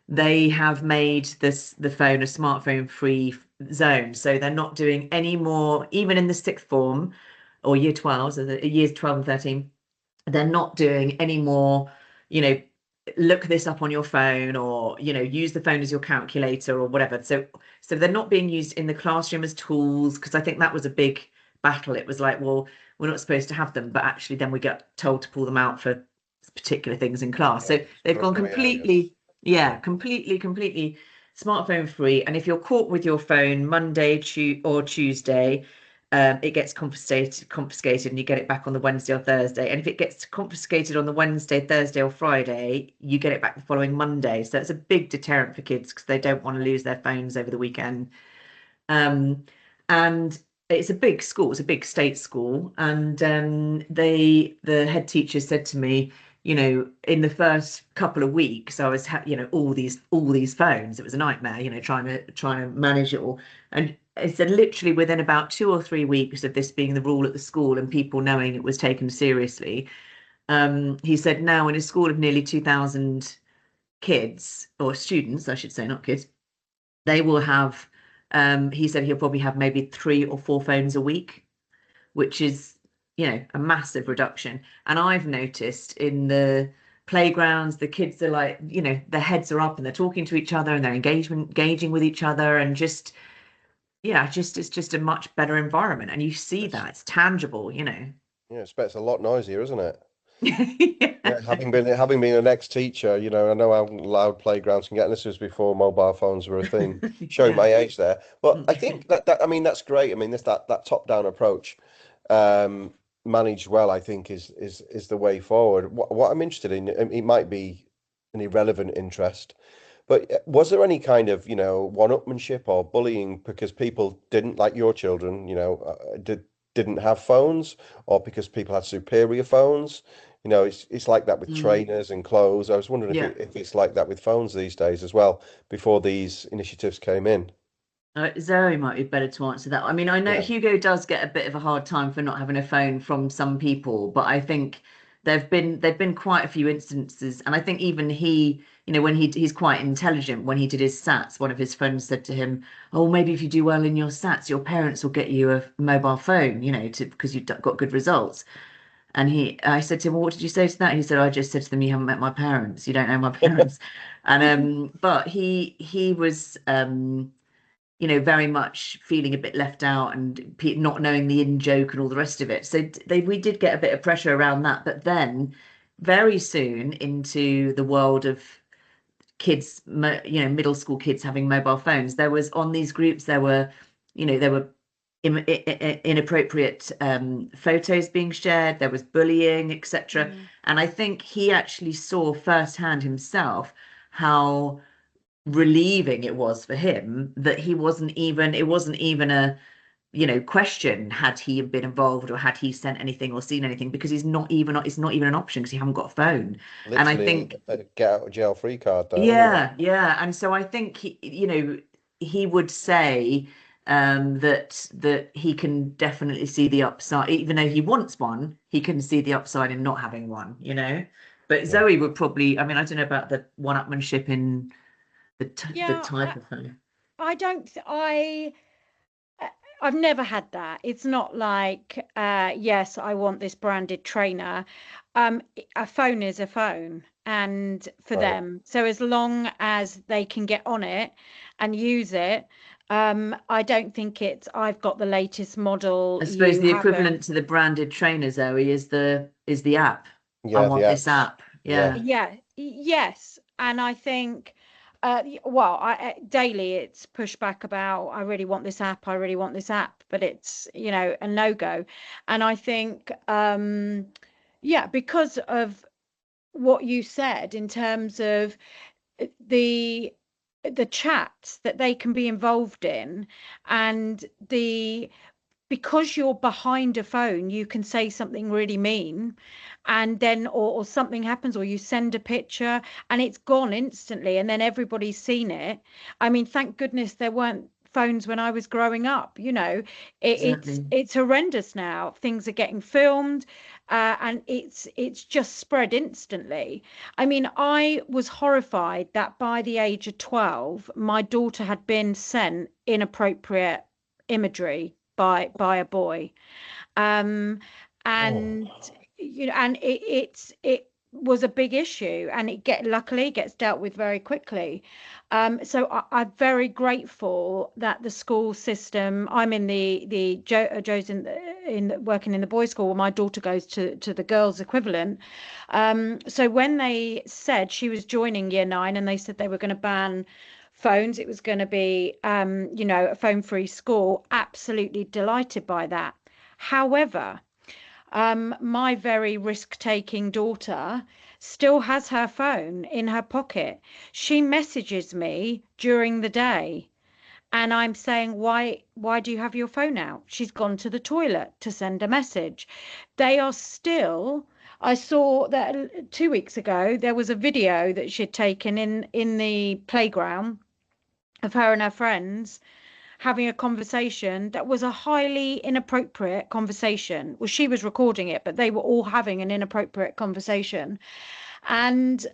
They have made the phone a smartphone free zone. So they're not doing any more, even in the sixth form or year 12, so the years 12 and 13, they're not doing any more, you know, look this up on your phone, or use the phone as your calculator or whatever. So they're not being used in the classroom as tools, because I think that was a big battle. It was like, well, we're not supposed to have them, but actually then we get told to pull them out for particular things in class. Yeah, So they've gone grey areas. completely smartphone free. And if you're caught with your phone Monday or Tuesday, it gets confiscated, and you get it back on the Wednesday or Thursday. And if it gets confiscated on the Wednesday, Thursday, or Friday, you get it back the following Monday. So it's a big deterrent for kids, because they don't want to lose their phones over the weekend. Um, and it's a big school, it's a big state school. And the head teacher said to me, in the first couple of weeks, I was, all these phones. It was a nightmare, trying to manage it all. And it said literally within about 2 or 3 weeks of this being the rule at the school and people knowing it was taken seriously, he said now in a school of nearly 2,000 kids, or students, I should say, not kids, they will have, he said he'll probably have maybe 3 or 4 phones a week, which is, a massive reduction. And I've noticed in the playgrounds, the kids are like, their heads are up and they're talking to each other and they're engaging with each other, and it's just a much better environment. And you see that it's tangible. Yeah, it's a lot noisier, isn't it? Yeah. Having been an ex-teacher, I know how loud playgrounds can get, and this was before mobile phones were a thing. Showing my age there, but I think that I mean that's great. I mean that top-down approach, managed well, I think is the way forward. What I'm interested in, it might be an irrelevant interest, but was there any kind of one-upmanship or bullying because people didn't like your children, didn't have phones, or because people had superior phones? It's like that with trainers and clothes. I was wondering if it's like that with phones these days as well, before these initiatives came in. Zoe might be better to answer that. I mean, I know Hugo does get a bit of a hard time for not having a phone from some people, but I think there've been quite a few instances, and I think even he, when he's quite intelligent. When he did his SATs, one of his friends said to him, "Oh, maybe if you do well in your SATs, your parents will get you a mobile phone, because you've got good results." And I said to him, "Well, what did you say to that?" He said, "I just said to them, you haven't met my parents. You don't know my parents." And but he was very much feeling a bit left out and not knowing the in joke and all the rest of it. So we did get a bit of pressure around that. But then very soon into the world of kids, middle school kids having mobile phones, there was, on these groups, there were inappropriate photos being shared, there was bullying, etc. And I think he actually saw firsthand himself how relieving it was for him that it wasn't even a question, had he been involved or had he sent anything or seen anything, because it's not even an option because you haven't got a phone. Literally, and I think a get out of jail free card though. yeah. And so I think he would say that he can definitely see the upside. Even though he wants one, he can see the upside in not having one, but Zoe would probably, I mean, I don't know about the one-upmanship in the type of phone. I've never had that. It's not like, yes, I want this branded trainer. A phone is a phone, and for them. So as long as they can get on it and use it, I don't think I've got the latest model. I suppose the equivalent to the branded trainer, Zoe, is the app. Yeah, I want this app. Yeah. Yes. And I think, daily it's pushback about, I really want this app, but it's, a no-go. And I think, because of what you said in terms of the chats that they can be involved in, and because you're behind a phone, you can say something really mean, and then or something happens, or you send a picture and it's gone instantly, and then everybody's seen it. I mean, thank goodness there weren't phones when I was growing up. Exactly. It's horrendous now. Things are getting filmed, and it's just spread instantly. I mean, I was horrified that by the age of 12, my daughter had been sent inappropriate imagery by a boy, and and it was a big issue, and luckily gets dealt with very quickly. So I'm very grateful that the school system. I'm in Joe's in working in the boys' school. My daughter goes to the girls' equivalent. So when they said she was joining year 9, and they said they were going to ban phones, it was going to be a phone-free school, absolutely delighted by that. However, my very risk-taking daughter still has her phone in her pocket. She messages me during the day, and I'm saying, why do you have your phone out? She's gone to the toilet to send a message. They are still. I saw that 2 weeks ago there was a video that she'd taken in the playground of her and her friends having a conversation that was a highly inappropriate conversation. Well, she was recording it, but they were all having an inappropriate conversation. And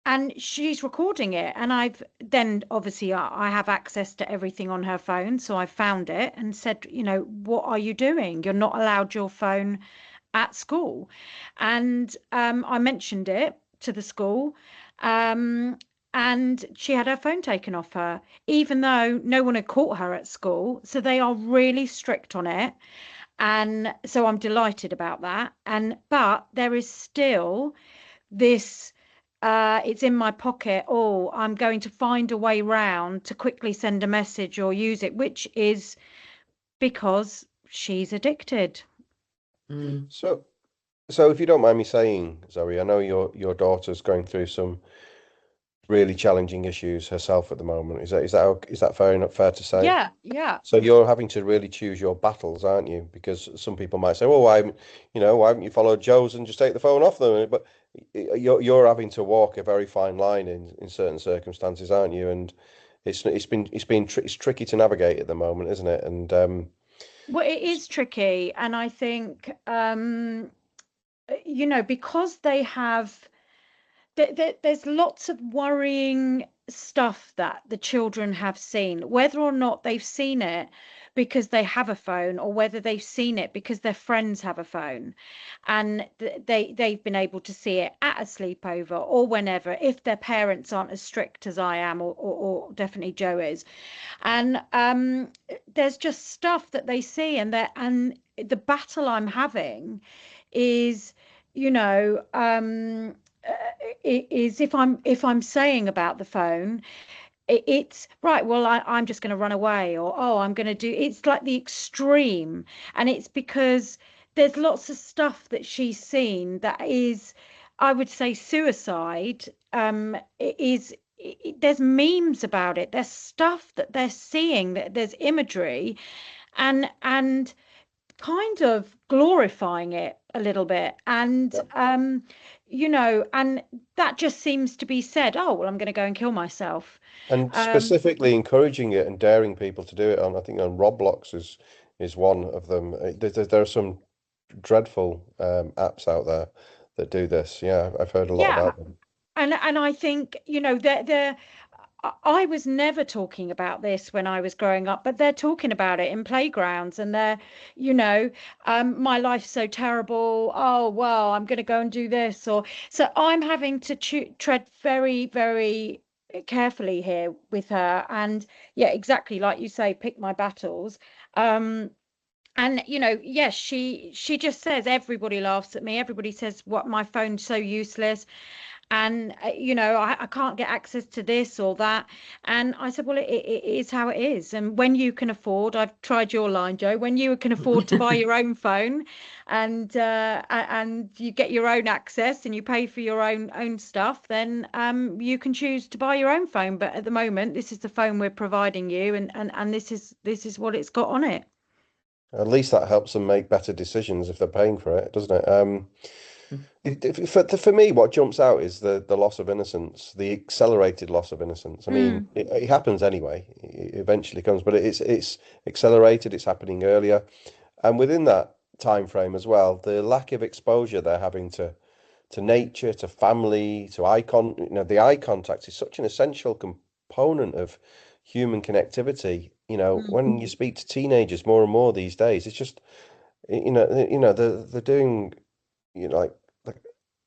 and she's recording it, and I've then obviously I have access to everything on her phone, so I found it and said, what are you doing? You're not allowed your phone at school. And I mentioned it to the school, um, and she had her phone taken off her, even though no one had caught her at school. So they are really strict on it. And so I'm delighted about that. But there is still this, it's in my pocket. Oh, I'm going to find a way round to quickly send a message or use it, which is because she's addicted. So, if you don't mind me saying, Zoe, I know your daughter's going through some really challenging issues herself at the moment. Is that fair to say? Yeah, yeah. So you're having to really choose your battles, aren't you? Because some people might say, "Well, why haven't you followed Joe's and just take the phone off them?" But you're having to walk a very fine line in certain circumstances, aren't you? And it's tricky to navigate at the moment, isn't it? And Well, it is tricky. And I think, because they have, there's lots of worrying stuff that the children have seen, whether or not they've seen it because they have a phone, or whether they've seen it because their friends have a phone, and they've been able to see it at a sleepover or whenever, if their parents aren't as strict as I am, or definitely Joe is. And there's just stuff that they see, and the battle I'm having is, you know, is if I'm saying about the phone, it's right. Well, I'm just going to run away, or oh, I'm going to do. It's like the extreme, and it's because there's lots of stuff that she's seen that is, I would say, suicide. There's memes about it. There's stuff that they're seeing. That there's imagery, and kind of glorifying it a little bit, and and that just seems to be said, oh well, I'm going to go and kill myself. um specifically encouraging it and daring people to do it on, I think, on Roblox is one of them. There are some dreadful apps out there that do this. Yeah, I've heard a lot yeah, about them. and I think, they're I was never talking about this when I was growing up, but they're talking about it in playgrounds, and they're, my life's so terrible. Oh, well, I'm going to go and do this. Or so I'm having to tread very, very carefully here with her. And yeah, exactly like you say, pick my battles. Um, and yes, she just says everybody laughs at me. Everybody says what my phone's so useless, and I can't get access to this or that. And I said, well, it is how it is. And when you can afford, I've tried your line, Joe, when you can afford to buy your own phone, and you get your own access, and you pay for your own stuff, then you can choose to buy your own phone. But at the moment, this is the phone we're providing you, and this is what it's got on it. At least that helps them make better decisions if they're paying for it, doesn't it? For me, what jumps out is the loss of innocence, the accelerated loss of innocence. I mean, Mm, it happens anyway. It eventually comes, but it's accelerated. It's happening earlier, and within that time frame as well, the lack of exposure they're having to nature, to family, to the eye contact is such an essential component of human connectivity. When you speak to teenagers more and more these days, it's just, they're doing, like,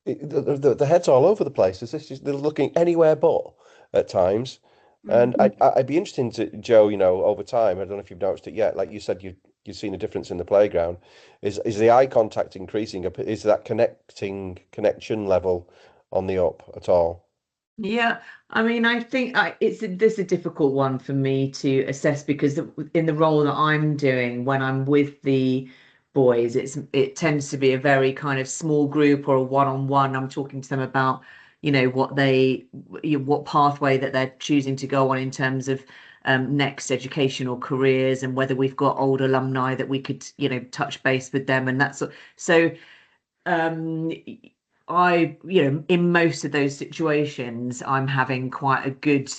the head's all over the place. They're looking anywhere but at times. And mm. I'd be interesting to Joe, over time. I don't know if you've noticed it yet. Like you said, you've seen a difference in the playground. Is the eye contact increasing? Is that connection level on the up at all? Yeah, I mean, I think this is a difficult one for me to assess because in the role that I'm doing when I'm with the boys, it tends to be a very kind of small group or a one-on-one. I'm talking to them about, what pathway that they're choosing to go on in terms of next educational careers, and whether we've got old alumni that we could, touch base with them, and that's so. Um, in most of those situations, I'm having quite a good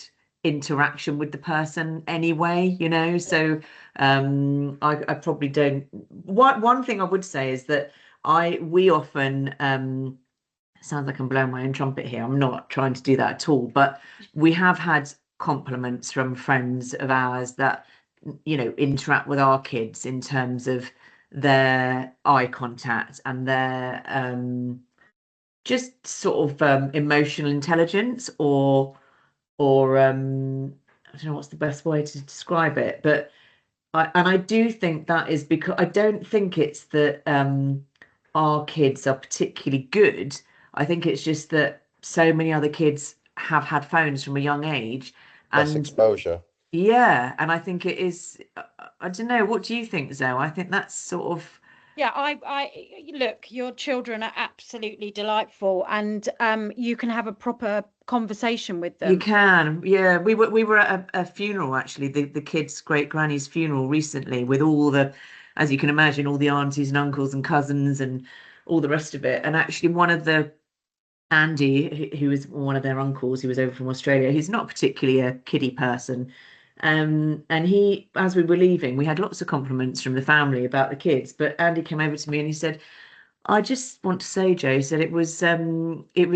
interaction with the person anyway, So I probably don't. One thing I would say is that we often sounds like I'm blowing my own trumpet here. I'm not trying to do that at all. But we have had compliments from friends of ours that, interact with our kids in terms of their eye contact and their just sort of emotional intelligence, or I don't know what's the best way to describe it, but I do think that is because I don't think it's that our kids are particularly good. I think it's just that so many other kids have had phones from a young age, Less and exposure. yeah, and I think it is. I don't know. What do you think, Zoe? I think that's sort of. Yeah, I look, your children are absolutely delightful, and you can have a proper conversation with You them. can, yeah. We were at a funeral actually, the kid's great granny's funeral recently, with all the, as you can imagine, all the aunties and uncles and cousins and all the rest of it. And actually, one of the Andy, who was one of their uncles, who was over from Australia, he's not particularly a kiddie person. And he, as we were leaving, we had lots of compliments from the family about the kids. But Andy came over to me and he said, I just want to say, Joe, said it was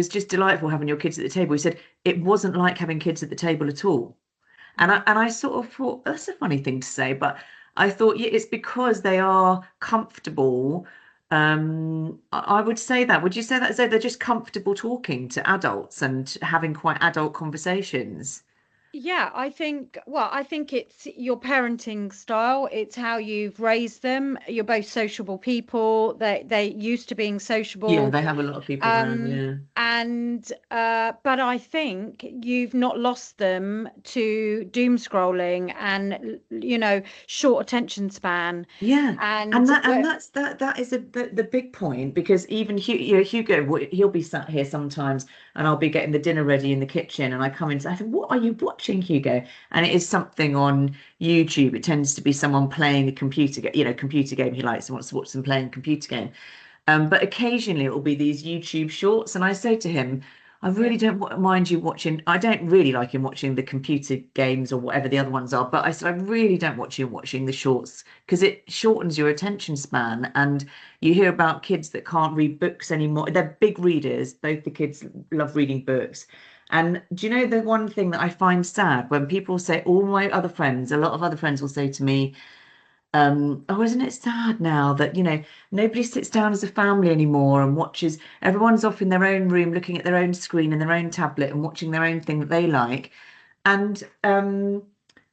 just delightful having your kids at the table. He said it wasn't like having kids at the table at all. And I sort of thought that's a funny thing to say, but I thought, yeah, it's because they are comfortable. I would say that. Would you say that as though they're just comfortable talking to adults and having quite adult conversations? Yeah, I think it's your parenting style. It's how you've raised them. You're both sociable people. They used to being Yeah, sociable. they have a lot of people around. Um, Yeah. and but I think you've not lost them to doom scrolling and short attention span. Yeah, and And that is the big point, because even Hugo, he'll be sat here sometimes, and I'll be getting the dinner ready in the kitchen, and I come in and I think, what are you watching, Hugo? And it is something on YouTube. It tends to be someone playing a computer game he likes and wants to watch them playing a computer game. But occasionally it will be these YouTube shorts, and I say to him, I yeah, really don't mind you watching. I don't really like him watching the computer games or whatever the other ones are, but I said I really don't watch you watching the shorts because it shortens your attention span. And you hear about kids that can't read books anymore. They're big readers. Both the kids love reading books. And do you know the one thing that I find sad when people say, all my other friends, a lot of other friends will say to me, oh, isn't it sad now that, nobody sits down as a family anymore and watches, everyone's off in their own room looking at their own screen and their own tablet and watching their own thing that they like. And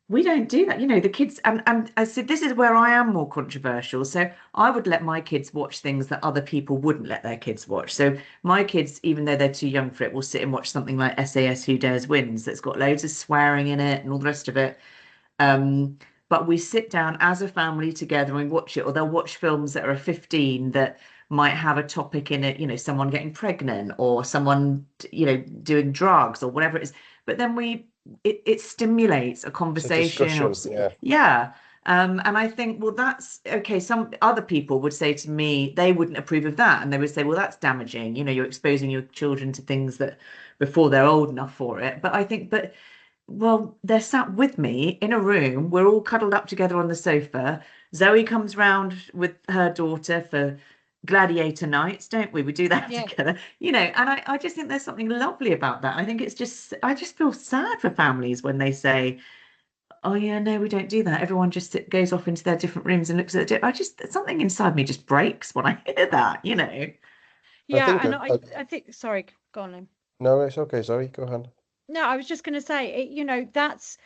we don't do that. The kids, and I said, this is where I am more controversial. So I would let my kids watch things that other people wouldn't let their kids watch. So my kids, even though they're too young for it, will sit and watch something like SAS Who Dares Wins that's got loads of swearing in it and all the rest of it. Um, but we sit down as a family together and watch it, or they'll watch films that are 15 that might have a topic in it, someone getting pregnant or someone, doing drugs or whatever it is. But then it stimulates a It's a conversation or, discussion. Yeah. yeah. And I think, well, that's okay. Some other people would say to me, they wouldn't approve of that. And they would say, well, that's damaging. You're exposing your children to things that before they're old enough for it. But I think, well, they're sat with me in a room. We're all cuddled up together on the sofa. Zoe comes round with her daughter for gladiator nights, don't we? We do that yeah. together, and I just think there's something lovely about that. I think I just feel sad for families when they say, oh, yeah, no, we don't do that. Everyone just goes off into their different rooms and looks at it. Something inside me just breaks when I hear that. I Yeah, think and I think, sorry, go on, Lynn. no, it's okay. Sorry, go ahead. No, I was just going to say, that's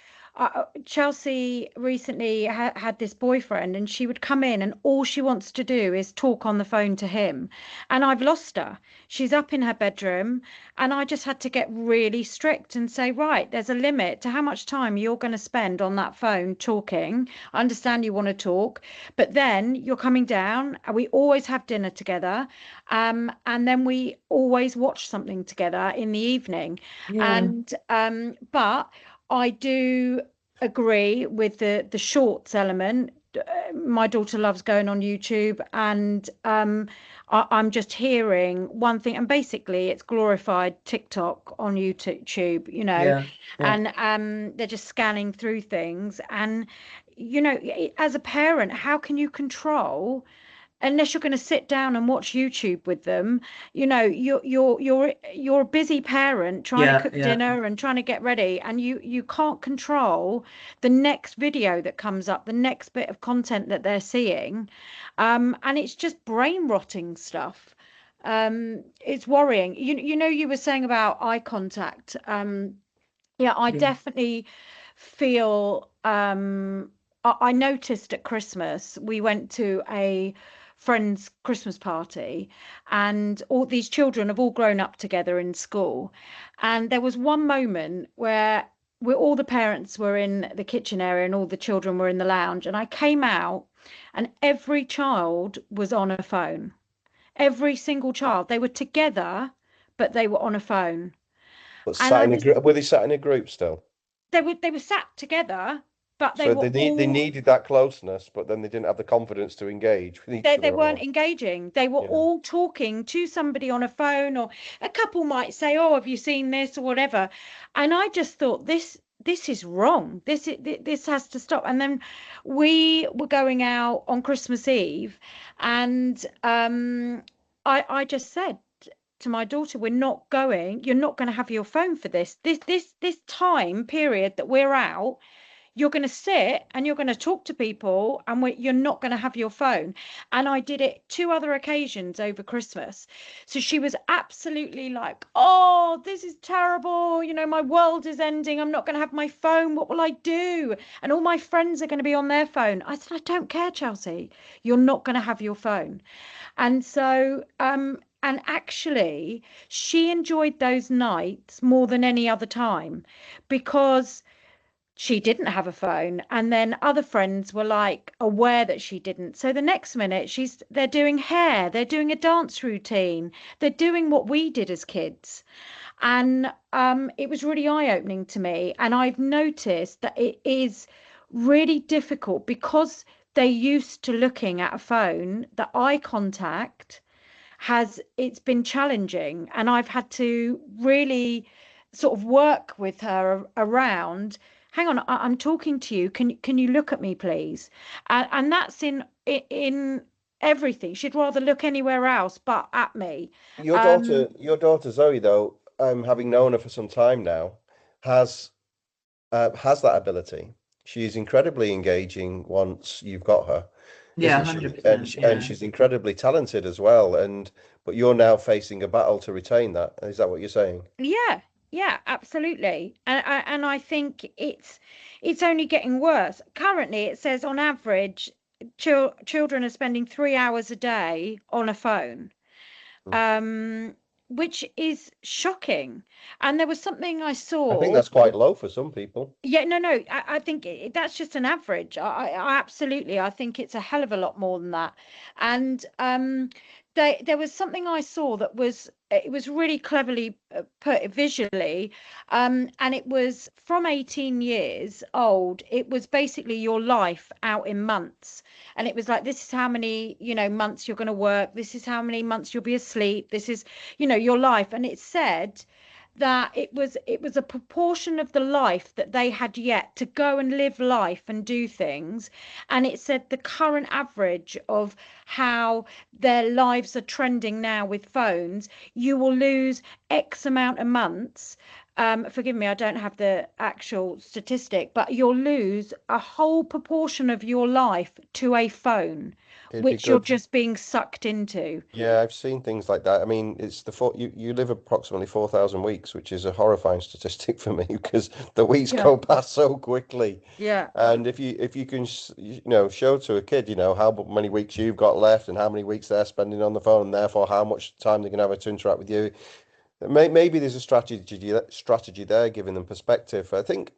Chelsea recently had this boyfriend, and she would come in, and all she wants to do is talk on the phone to him. And I've lost her. She's up in her bedroom, and I just had to get really strict and say, right, there's a limit to how much time you're going to spend on that phone talking. I understand you want to talk, but then you're coming down, and we always have dinner together, and then we always watch something together in the evening. Yeah, And but I do agree with the shorts element. My daughter loves going on YouTube, and I'm just hearing one thing, and basically it's glorified TikTok on YouTube, yeah, yeah. and they're just scanning through things. And as a parent, how can you control unless you're going to sit down and watch YouTube with them, you're a busy parent trying to cook dinner and trying to get ready, and you can't control the next video that comes up, the next bit of content that they're seeing, and it's just brain rotting stuff. It's worrying. You were saying about eye contact. Yeah, I definitely feel I noticed at Christmas we went to a friend's Christmas party, and all these children have all grown up together in school, and there was one moment where all the parents were in the kitchen area and all the children were in the lounge, and I came out and every child was on a phone. Every single child. They were together, but they were on a phone. But And sat in a group, were they sat in a group still? they were sat together, but they So were they all needed that closeness, but then they didn't have the confidence to engage with each they other. weren't engaging. They were Yeah. all talking to somebody on a phone, or a couple might say, "Oh, have you seen this?" or whatever. And I just thought this is wrong. This has to stop. And then we were going out on Christmas Eve, and I just said to my daughter, you're not going to have your phone for this time period that we're out. You're going to sit and you're going to talk to people, and you're not going to have your phone. And I did it 2 other occasions over Christmas. So she was absolutely like, "Oh, this is terrible. My world is ending. I'm not going to have my phone. What will I do? And all my friends are going to be on their phone." I said, "I don't care, Chelsea. You're not going to have your phone." And so, and actually, she enjoyed those nights more than any other time because she didn't have a phone, and then other friends were like aware that she didn't. So the next minute they're doing hair, they're doing a dance routine, they're doing what we did as kids. And it was really eye-opening to me, and I've noticed that it is really difficult because they're used to looking at a phone. The eye contact it's been challenging, and I've had to really sort of work with her around, hang on, I'm talking to you, can you look at me, please? And that's in everything. She'd rather look anywhere else but at me. Your daughter Zoe, though, having known her for some time now, has has that ability. She's incredibly engaging once you've got her, isn't she? 100%. And she's incredibly talented as well. But you're now facing a battle to retain that. Is that what you're saying? Yeah, absolutely. And I think it's only getting worse. Currently, it says on average, children are spending 3 hours a day on a phone, which is shocking. And there was something I I think saw. that's quite low for some people. Yeah, no, I think that's just an average. I absolutely, I think it's a hell of a lot more than that. And there was something I saw that it was really cleverly put visually, and it was from 18 years old. It was basically your life out in months, and it was like, this is how many months you're going to work. This is how many months you'll be asleep. This is your life, and it said that it was a proportion of the life that they had yet to go and live life and do things. And it said the current average of how their lives are trending now with phones, you will lose X amount of months. Forgive me, I don't have the actual statistic, but you'll lose a whole proportion of your life to a phone, It'd be which you're good. just being sucked into. Yeah, I've seen things like that. I mean, it's you live approximately 4,000 weeks, which is a horrifying statistic for me because the weeks Yeah. go past so quickly. Yeah. And if you can show to a kid how many weeks you've got left and how many weeks they're spending on the phone, and therefore how much time they're going to have to interact with you, maybe there's a strategy there, giving them perspective. I think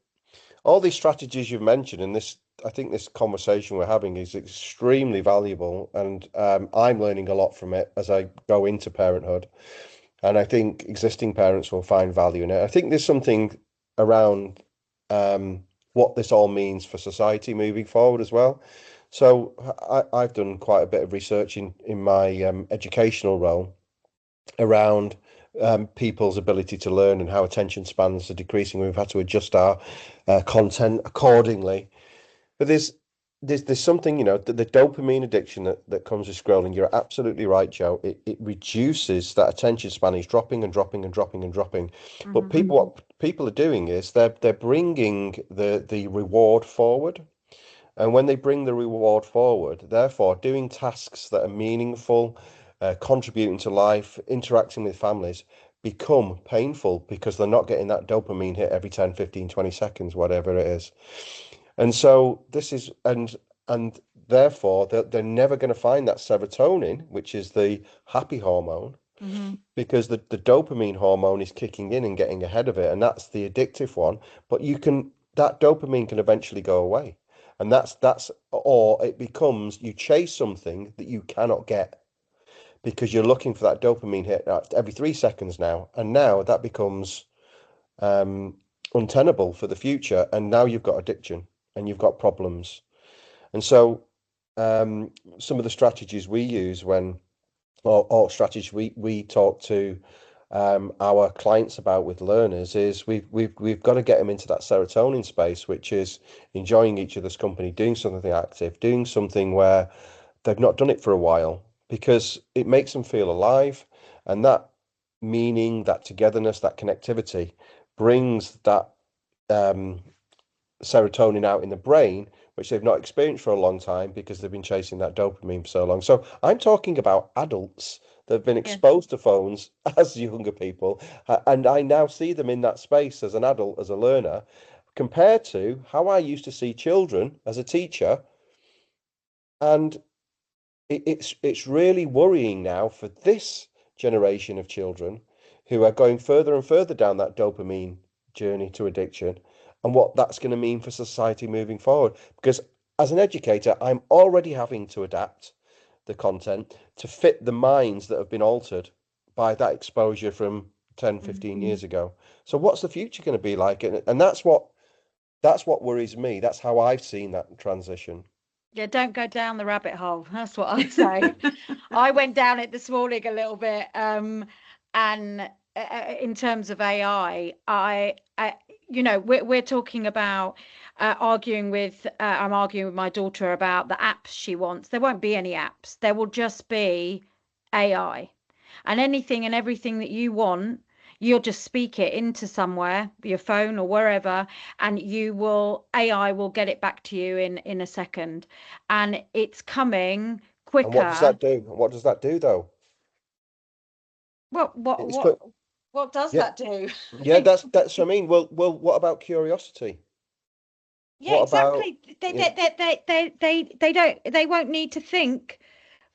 all these strategies you've mentioned, and I think this conversation we're having is extremely valuable, and I'm learning a lot from it as I go into parenthood. And I think existing parents will find value in it. I think there's something around what this all means for society moving forward as well. So I've done quite a bit of research in my educational role around people's ability to learn and how attention spans are decreasing. We've had to adjust our content accordingly. But there's something, the dopamine addiction that comes with scrolling. You're absolutely right, Joe. It reduces that attention span. Is dropping and dropping and dropping and dropping. But what people are doing is they're bringing the reward forward. And when they bring the reward forward, therefore doing tasks that are meaningful, contributing to life, interacting with families become painful because they're not getting that dopamine hit every 10, 15, 20 seconds, whatever it is. And so this is, and therefore they're never going to find that serotonin, which is the happy hormone, because the dopamine hormone is kicking in and getting ahead of it, and that's the addictive one. But that dopamine can eventually go away, and or it becomes you chase something that you cannot get because you're looking for that dopamine hit every 3 seconds now, and now that becomes untenable for the future, and now you've got addiction and you've got problems. And so some of the strategies we use or strategies we talk to our clients about with learners is we've got to get them into that serotonin space, which is enjoying each other's company, doing something active, doing something where they've not done it for a while, because it makes them feel alive, and that meaning, that togetherness, that connectivity brings that serotonin out in the brain, which they've not experienced for a long time because they've been chasing that dopamine for so long. So I'm talking about adults that have been exposed to phones as younger people, and I now see them in that space as an adult, as a learner, compared to how I used to see children as a teacher. And it's really worrying now for this generation of children who are going further and further down that dopamine journey to addiction, and what that's going to mean for society moving forward. Because as an educator, I'm already having to adapt the content to fit the minds that have been altered by that exposure from 10, 15 years ago. So what's the future going to be like? And that's what worries me. That's how I've seen that transition. Yeah, don't go down the rabbit hole. That's what I say. I went down it this morning a little bit, and in terms of AI, we're talking about arguing with. I'm arguing with my daughter about the apps she wants. There won't be any apps. There will just be AI, and anything and everything that you want, you'll just speak it into somewhere, your phone or wherever, and AI will get it back to you in a second. And it's coming quicker. And what does that do? What does that do, though? What does that do? Yeah, that's what I mean. Well, what about curiosity? Yeah, What exactly. about, They won't need to think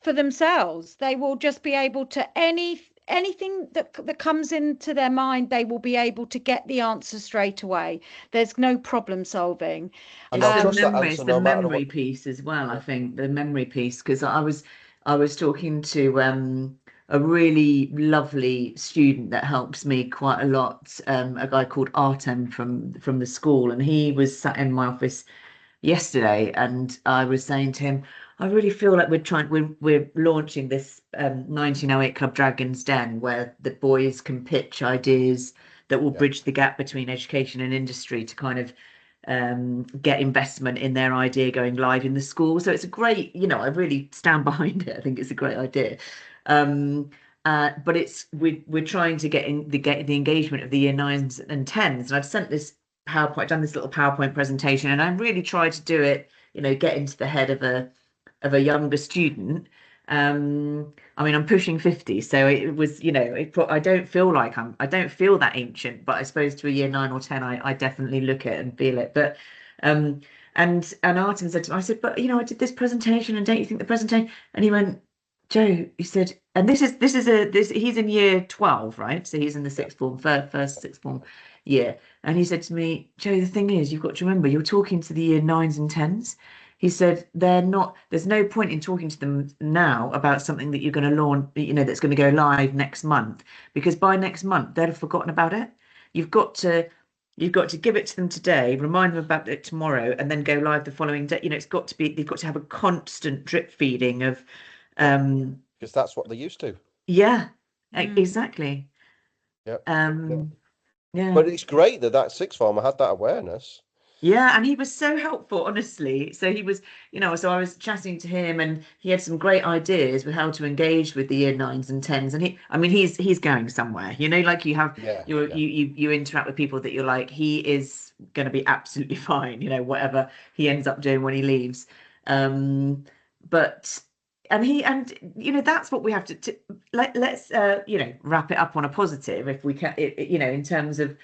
for themselves. They will just be able to anything that comes into their mind, they will be able to get the answer straight away. There's no problem solving. And It's they'll trust that memory, answer it's the no matter memory what. piece as well, I think, the memory piece, because I was talking to a really lovely student that helps me quite a lot, a guy called Artem from the school, and he was sat in my office yesterday, and I was saying to him, I really feel like we're launching this 1908 Club Dragon's Den, where the boys can pitch ideas that will bridge the gap between education and industry to kind of get investment in their idea going live in the school. So it's a great, I really stand behind it. I think it's a great idea. But we're trying to get the engagement of the year nines and tens, and I've sent this PowerPoint, done this little PowerPoint presentation, and I really tried to do it, get into the head of a younger student. I mean, I'm pushing 50, so it was, I don't feel I don't feel that ancient, but I suppose to a year 9 or 10, I definitely look at it and feel it. But and Artem said to me, I said, but I did this presentation, and don't you think the presentation? And he went, Joe, he said, and he's in year 12, right? So he's in the sixth form, first sixth form year. And he said to me, Joe, the thing is, you've got to remember, you're talking to the year nines and tens. He said, there's no point in talking to them now about something that you're going to launch, that's going to go live next month, because by next month, they'll have forgotten about it. You've got to give it to them today, remind them about it tomorrow, and then go live the following day. They've got to have a constant drip feeding of, because that's what they're used to. Yeah, exactly. Yeah. Yeah. But it's great that sixth former had that awareness, Yeah, and he was so helpful, honestly. So he was, so I was chatting to him and he had some great ideas with how to engage with the year nines and tens. And I mean, he's going somewhere, like you have Yeah, yeah. you interact with people that you're like, he is going to be absolutely fine, whatever he ends up doing when he leaves. But that's what we have to let's wrap it up on a positive if we can, in terms of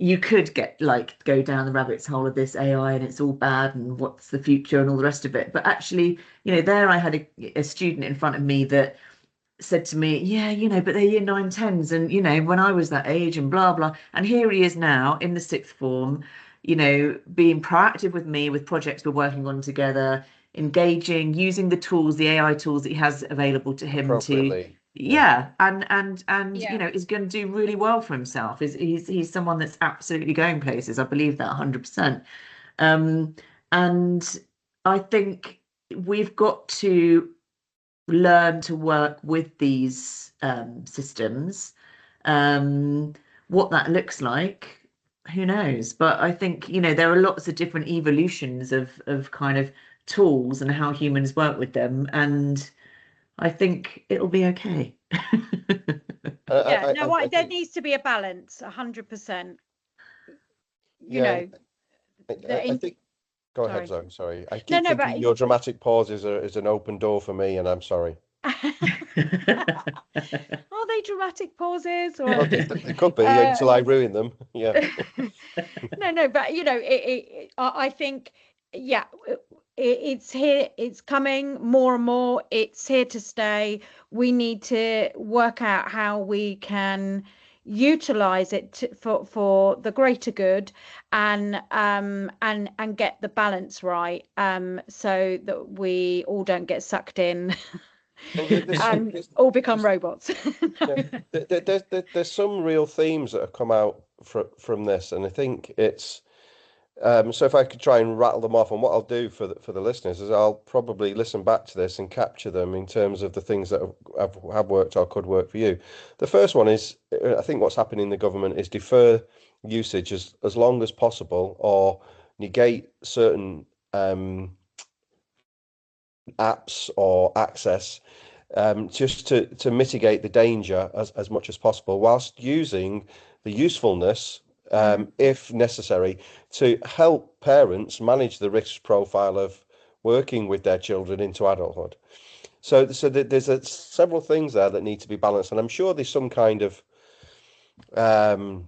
you could go down the rabbit's hole of this AI and it's all bad and what's the future and all the rest of it. But actually, there I had a student in front of me that said to me, yeah, but they're year nine, tens. And, when I was that age and blah, blah. And here he is now in the sixth form, being proactive with me with projects we're working on together, engaging, using the tools, the AI tools that he has available to him to, Appropriately. yeah, and Yeah. is going to do really well for himself. He's someone that's absolutely going places. I believe that 100%. And I think we've got to learn to work with these systems. What that looks like, who knows? But I think, there are lots of different evolutions of kind of tools and how humans work with them. And I think it'll be okay. Yeah, no, I there think, needs to be a balance, 100%. yeah, I think. Go ahead, Sorry. Zoe. Sorry, I No, keep no, thinking but your dramatic pause is an open door for me, and I'm sorry. are they dramatic pauses Well, or they could be until I ruin them. Yeah. no, but I think, yeah, it's here, it's coming more and more, it's here to stay. We need to work out how we can utilize it for the greater good and get the balance right, so that we all don't get sucked in Well, and all become robots. yeah, there's some real themes that have come out from this, and I think it's so if I could try and rattle them off, and what I'll do for the listeners is I'll probably listen back to this and capture them in terms of the things that have worked or could work for you. The first one is I think what's happening in the government is defer usage as long as possible or negate certain apps or access just to mitigate the danger as much as possible, whilst using the usefulness, if necessary, to help parents manage the risk profile of working with their children into adulthood. So there's several things there that need to be balanced, and I'm sure there's some kind of um,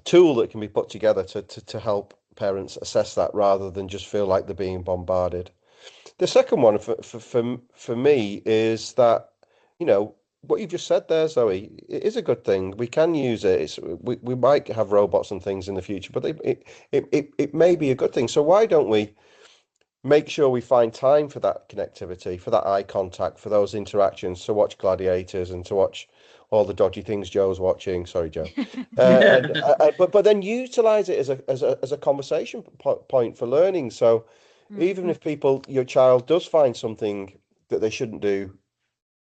tool that can be put together to help parents assess that rather than just feel like they're being bombarded. The second one for me is that, what you've just said there, Zoe, it is a good thing. We can use it. We might have robots and things in the future, but it may be a good thing. So why don't we make sure we find time for that connectivity, for that eye contact, for those interactions, to watch Gladiators and to watch all the dodgy things Joe's watching. Sorry, Joe. But then utilize it as a conversation point for learning. So even if your child does find something that they shouldn't do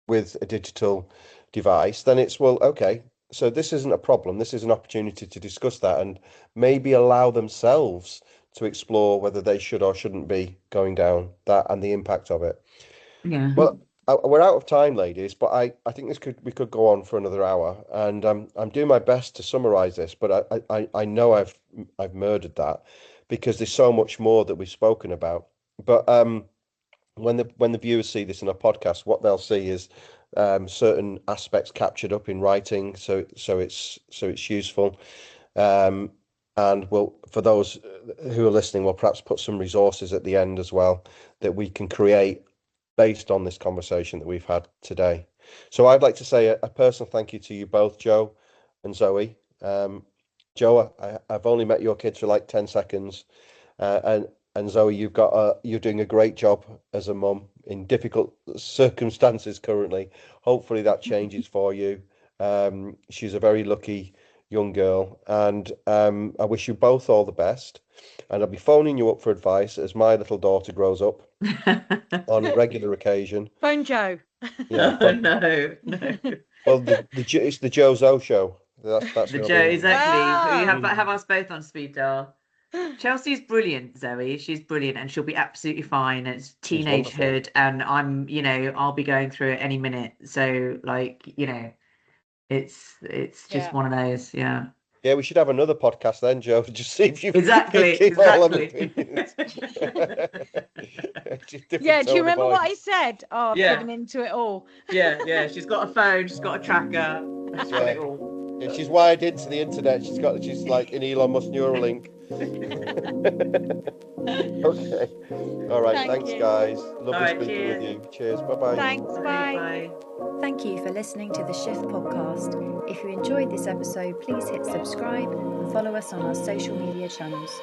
with a digital device, then it's, well, okay, so this isn't a problem. This is an opportunity to discuss that and maybe allow themselves to explore whether they should or shouldn't be going down that and the impact of it. Yeah. Well, we're out of time, ladies, but I think we could go on for another hour, and I'm doing my best to summarize this, but I know I've murdered that because there's so much more that we've spoken about. But when the viewers see this in a podcast, what they'll see is certain aspects captured up in writing, so it's useful. Um, and for those who are listening, we'll perhaps put some resources at the end as well that we can create based on this conversation that we've had today. So I'd like to say a personal thank you to you both, Joe and Zoe. Joe, I've only met your kids for like 10 seconds, and Zoe, you're doing a great job as a mum in difficult circumstances currently. Hopefully that changes for you. She's a very lucky young girl, and I wish you both all the best. And I'll be phoning you up for advice as my little daughter grows up on a regular occasion. Phone Joe. Yeah, No. well, it's the Joe Zoe show. That's The what Joe, I'll be. exactly. Ah! You have us both on speed dial. Chelsea's brilliant, Zoe. She's brilliant, and she'll be absolutely fine. It's She's wonderful. teenagehood, and I'll be going through it any minute. So, like, it's just Yeah. one of those. Yeah. Yeah, we should have another podcast then, Joe, to just see if you Exactly. keep all them Exactly. opinions. Just different Yeah, do you tone of remember what I voice. said? Oh, I've Yeah. given into it all. Yeah. She's got a phone. She's got a tracker. She's got it Yeah. all. Yeah, she's wired into the internet. She's like in Elon Musk Neuralink. Okay. All right. Thank Thanks, you. guys. All Lovely right, speaking with cheers. you. Cheers. Bye-bye. Thanks, bye. Bye. Thank you for listening to the Shift podcast. If you enjoyed this episode, please hit subscribe and follow us on our social media channels.